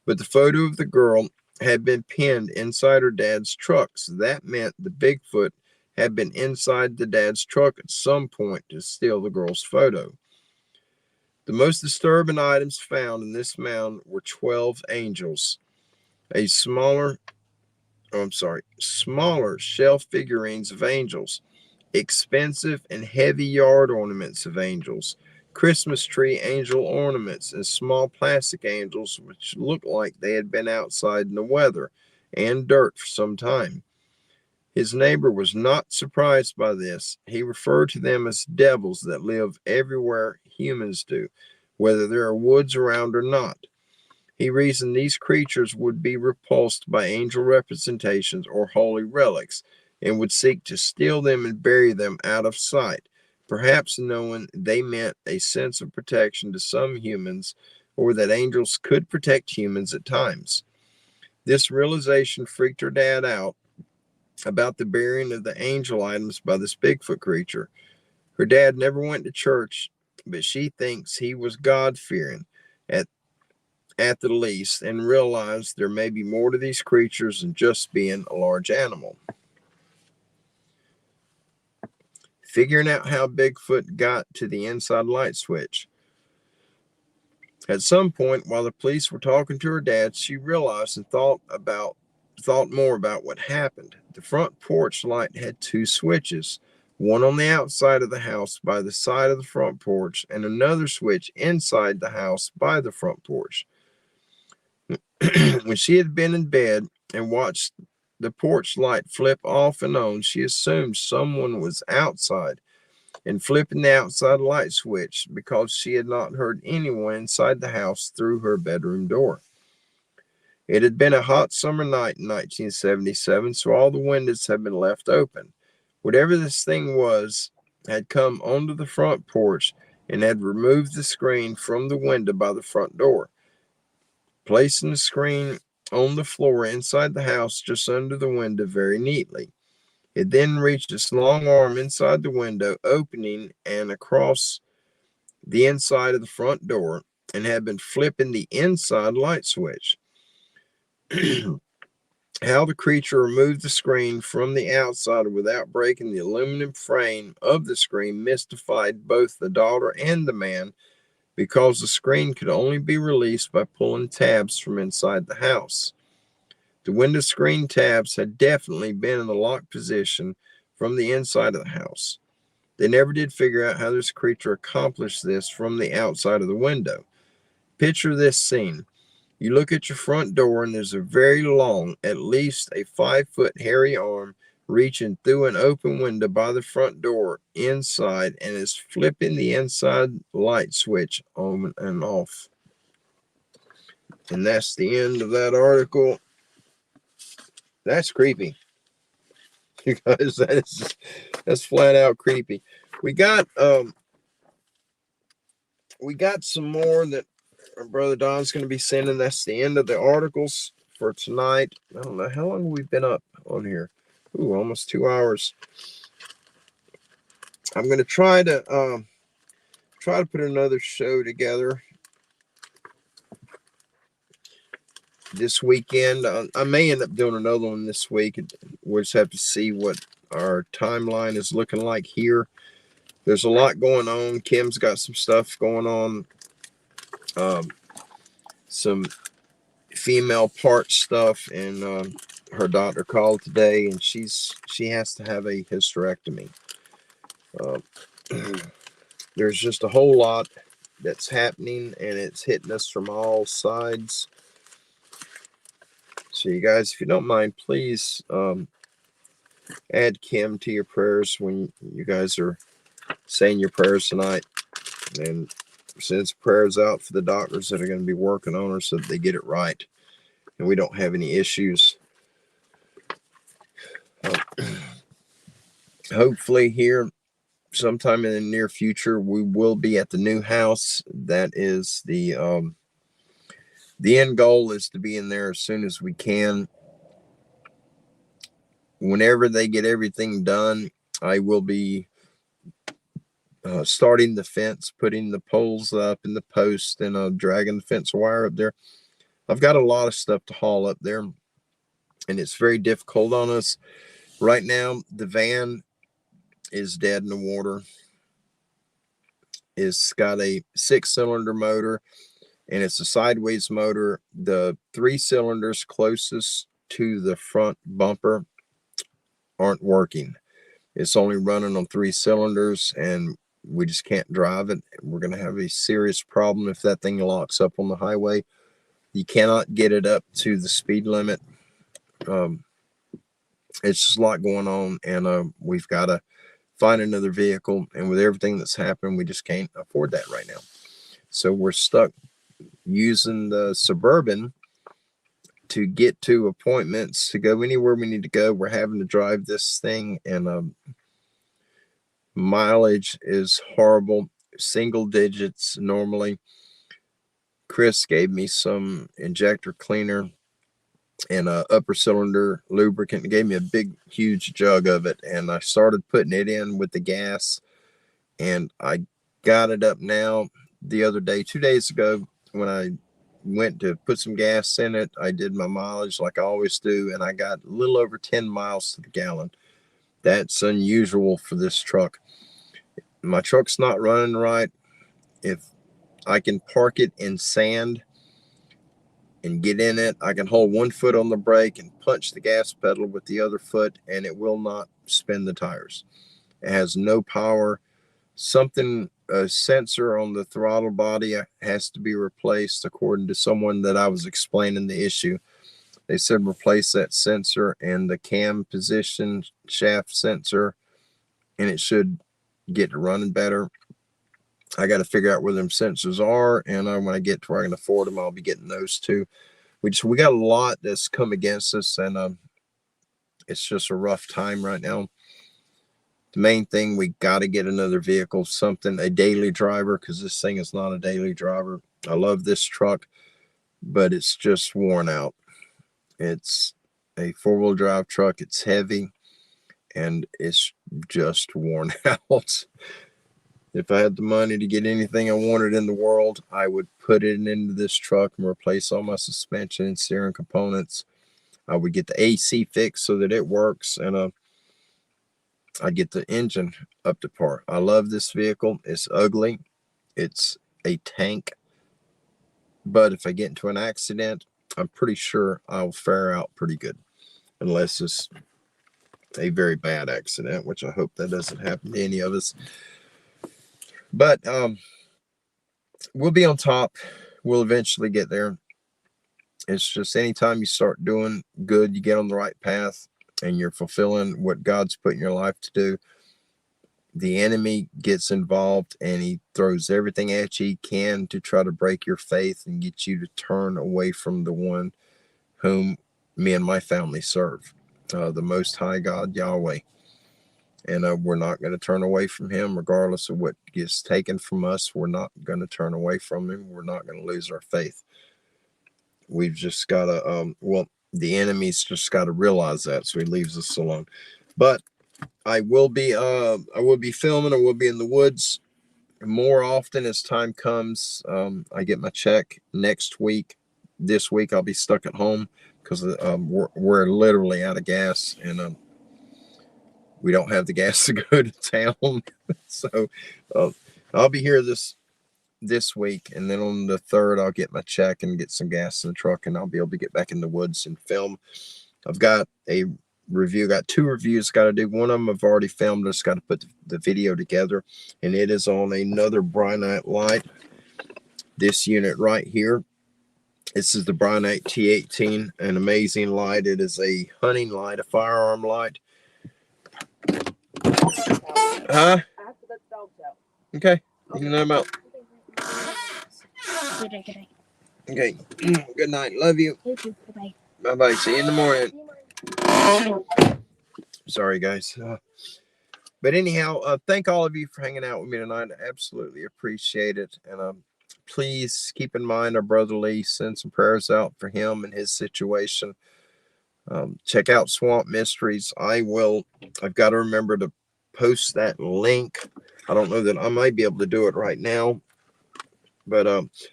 But the photo of the girl had been pinned inside her dad's truck, so that meant the Bigfoot had been inside the dad's truck at some point to steal the girl's photo. The most disturbing items found in this mound were 12 angels, a smaller shelf figurines of angels, expensive and heavy yard ornaments of angels, Christmas tree angel ornaments, and small plastic angels which looked like they had been outside in the weather and dirt for some time. His neighbor was not surprised by this. He referred to them as devils that live everywhere humans do, whether there are woods around or not. He reasoned these creatures would be repulsed by angel representations or holy relics and would seek to steal them and bury them out of sight, perhaps knowing they meant a sense of protection to some humans or that angels could protect humans at times. This realization freaked her dad out about the burying of the angel items by this Bigfoot creature. Her dad never went to church, but she thinks he was God-fearing at the least and realized there may be more to these creatures than just being a large animal. Figuring out how Bigfoot got to the inside light switch. At some point, while the police were talking to her dad, she realized and thought more about what happened. The front porch light had two switches, one on the outside of the house by the side of the front porch, and another switch inside the house by the front porch. When she had been in bed and watched the porch light flip off and on, she assumed someone was outside and flipping the outside light switch because she had not heard anyone inside the house through her bedroom door. It had been a hot summer night in 1977, so all the windows had been left open. Whatever this thing was had come onto the front porch and had removed the screen from the window by the front door, placing the screen on the floor inside the house just under the window very neatly. It then reached its long arm inside the window opening and across the inside of the front door and had been flipping the inside light switch. How the creature removed the screen from the outside without breaking the aluminum frame of the screen mystified both the daughter and the man, because the screen could only be released by pulling tabs from inside the house. The window screen tabs had definitely been in the locked position from the inside of the house. They never did figure out how this creature accomplished this from the outside of the window. Picture this scene. You look at your front door and there's a very long, at least a 5-foot hairy arm reaching through an open window by the front door inside and is flipping the inside light switch on and off. And that's the end of that article. That's creepy. You guys, that's flat out creepy. We got some more that our brother Don's going to be sending. That's the end of the articles for tonight. I don't know how long we've been up on here. Ooh, almost 2 hours. I'm going to try to put another show together this weekend. I may end up doing another one this week. We'll just have to see what our timeline is looking like here. There's a lot going on. Kim's got some stuff going on. Some female part stuff, and her doctor called today, and she has to have a hysterectomy. There's just a whole lot that's happening, and it's hitting us from all sides. So you guys, if you don't mind, please add Kim to your prayers when you guys are saying your prayers tonight, and send prayers out for the doctors that are going to be working on her so that they get it right and we don't have any issues. Hopefully here sometime in the near future we will be at the new house. That is the end goal, is to be in there as soon as we can. Whenever they get everything done, I will be starting the fence, putting the poles up and the post, and dragging the fence wire up there. I've got a lot of stuff to haul up there, and it's very difficult on us right now. The van is dead in the water. It's got a 6-cylinder motor, and it's a sideways motor. The 3 cylinders closest to the front bumper aren't working. It's only running on 3 cylinders, and we just can't drive it. We're going to have a serious problem if that thing locks up on the highway. You cannot get it up to the speed limit. It's just a lot going on, and we've got to find another vehicle. And with everything that's happened, we just can't afford that right now. So we're stuck using the Suburban to get to appointments, to go anywhere we need to go. We're having to drive this thing, and mileage is horrible, single digits normally. Chris gave me some injector cleaner and upper cylinder lubricant. He gave me a big, huge jug of it, and I started putting it in with the gas, and I got it up now. The other day, 2 days ago, when I went to put some gas in it, I did my mileage like I always do, and I got a little over 10 miles to the gallon. That's unusual for this truck. My truck's not running right. If I can park it in sand and get in it, I can hold one foot on the brake and punch the gas pedal with the other foot, and it will not spin the tires. It has no power. A sensor on the throttle body has to be replaced, according to someone that I was explaining the issue. They said replace that sensor and the cam position shaft sensor, and it should get to running better. I got to figure out where them sensors are, and when I get to where I can afford them, I'll be getting those too. We got a lot that's come against us, and it's just a rough time right now. The main thing, we got to get another vehicle, a daily driver, because this thing is not a daily driver. I love this truck, but it's just worn out. It's a 4-wheel drive truck. It's heavy, and it's just worn out. If I had the money to get anything I wanted in the world, I would put it into this truck and replace all my suspension and steering components. I would get the AC fixed so that it works, and I'd get the engine up to par. I love this vehicle. It's ugly. It's a tank. But if I get into an accident, I'm pretty sure I'll fare out pretty good. Unless it's a very bad accident, which I hope that doesn't happen to any of us. But we'll be on top. We'll eventually get there. It's just anytime you start doing good, you get on the right path, and you're fulfilling what God's put in your life to do, the enemy gets involved, and he throws everything at you he can to try to break your faith and get you to turn away from the one whom me and my family serve, the Most High God, Yahweh. And we're not going to turn away from him regardless of what gets taken from us. We're not going to turn away from him. We're not going to lose our faith. We've just got to, the enemy's just got to realize that, so he leaves us alone. But I will be filming. I will be in the woods more often as time comes. I get my check next week. This week I'll be stuck at home because we're literally out of gas, and we don't have the gas to go to town. So I'll be here this week, and then on the 3rd I'll get my check and get some gas in the truck, and I'll be able to get back in the woods and film. I've got a review, got 2 reviews got to do. One of them I've already filmed. I just got to put the video together, and it is on another Brynite light. This unit right here. This is the Brynite T18, an amazing light. It is a hunting light, a firearm light. Huh? I have to let the dogs out. Okay. You can let them out. Good night. Okay. Good night. Love you. You too. Bye-bye. Bye-bye. See you in the morning. Sorry, guys. But anyhow, thank all of you for hanging out with me tonight. I absolutely appreciate it. And please keep in mind our brother Lee. Send some prayers out for him and his situation. Check out Swamp Mysteries. I've got to remember to post that link. I don't know that I might be able to do it right now, but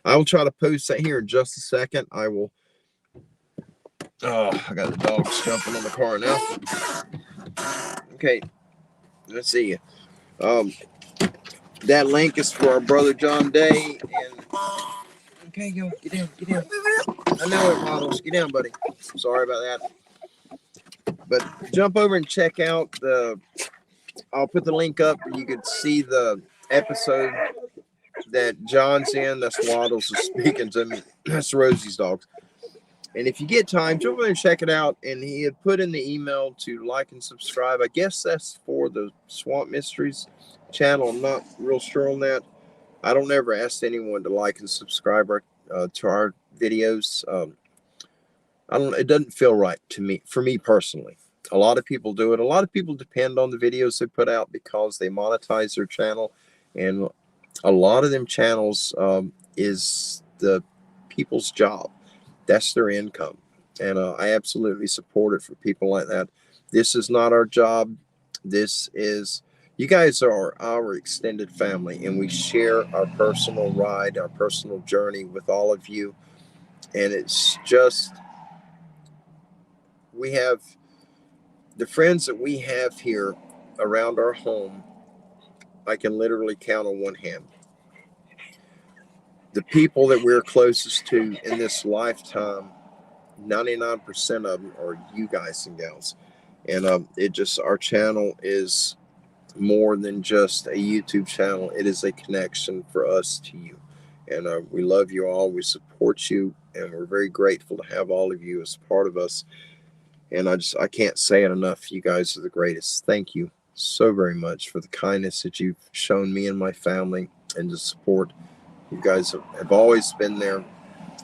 I will try to post that here in just a second. I will. Oh, I got the dogs jumping on the car now. Okay, let's see. That link is for our brother John Day. And okay, go get down, get down. I know it, Models. Get down, buddy. Sorry about that. But jump over and check out the. I'll put the link up, and you can see the episode that John's in. That's Waddles is speaking to me. That's Rosie's dogs. And if you get time, jump over and check it out. And he had put in the email to like and subscribe. I guess that's for the Swamp Mysteries channel. I'm not real sure on that. I don't ever ask anyone to like and subscribe to our videos. It doesn't feel right to me, for me personally. A lot of people do it. A lot of people depend on the videos they put out because they monetize their channel. And a lot of them channels is the people's job. That's their income. And I absolutely support it for people like that. This is not our job. You guys are our extended family, and we share our personal ride, our personal journey with all of you. And it's just, we have the friends that we have here around our home. I can literally count on one hand. The people that we're closest to in this lifetime, 99% of them are you guys and gals. And our channel is more than just a YouTube channel. It is a connection for us to you. And we love you all. We support you. And we're very grateful to have all of you as part of us. And I can't say it enough. You guys are the greatest. Thank you so very much for the kindness that you've shown me and my family and the support. You guys have always been there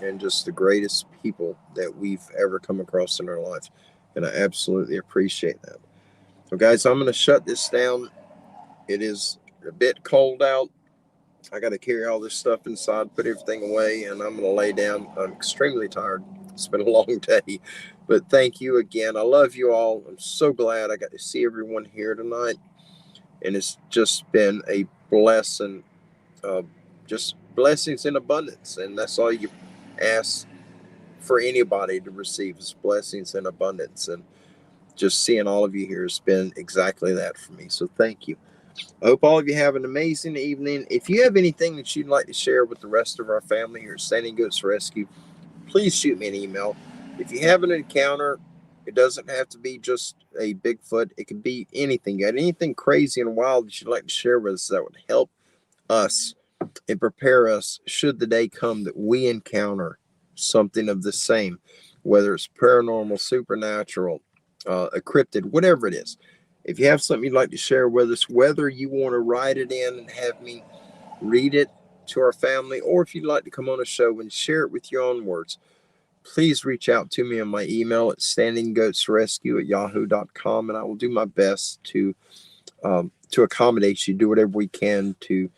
and just the greatest people that we've ever come across in our life. And I absolutely appreciate that. So, guys, I'm going to shut this down. It is a bit cold out. I got to carry all this stuff inside, put everything away, and I'm going to lay down. I'm extremely tired. It's been a long day. But thank you again. I love you all. I'm so glad I got to see everyone here tonight. And it's just been a blessing, just blessings in abundance. And that's all you ask for anybody to receive is blessings in abundance. And just seeing all of you here has been exactly that for me. So thank you. I hope all of you have an amazing evening. If you have anything that you'd like to share with the rest of our family here at Standing Goats Rescue, please shoot me an email. If you have an encounter, it doesn't have to be just a Bigfoot. It could be anything. You got anything crazy and wild that you'd like to share with us that would help us and prepare us should the day come that we encounter something of the same, whether it's paranormal, supernatural, a cryptid, whatever it is. If you have something you'd like to share with us, whether you want to write it in and have me read it to our family, or if you'd like to come on a show and share it with your own words, please reach out to me on my email at standinggoatsrescue@yahoo.com, and I will do my best to accommodate you, do whatever we can to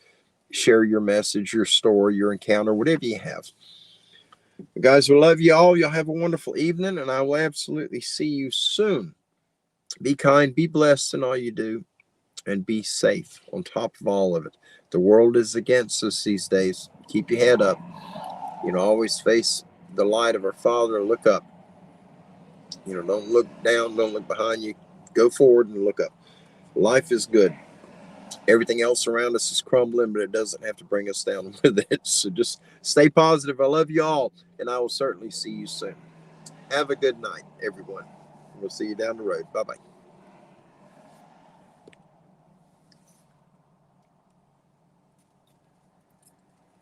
share your message, your story, your encounter, whatever you have. Guys, we love you all. Y'all have a wonderful evening, and I will absolutely see you soon. Be kind, be blessed in all you do, and be safe on top of all of it. The world is against us these days. Keep your head up. Always face the light of our Father. Look up. Don't look down. Don't look behind you. Go forward and look up. Life is good. Everything else around us is crumbling, but it doesn't have to bring us down with it. So just stay positive. I love you all, and I will certainly see you soon. Have a good night, everyone. We'll see you down the road. Bye-bye.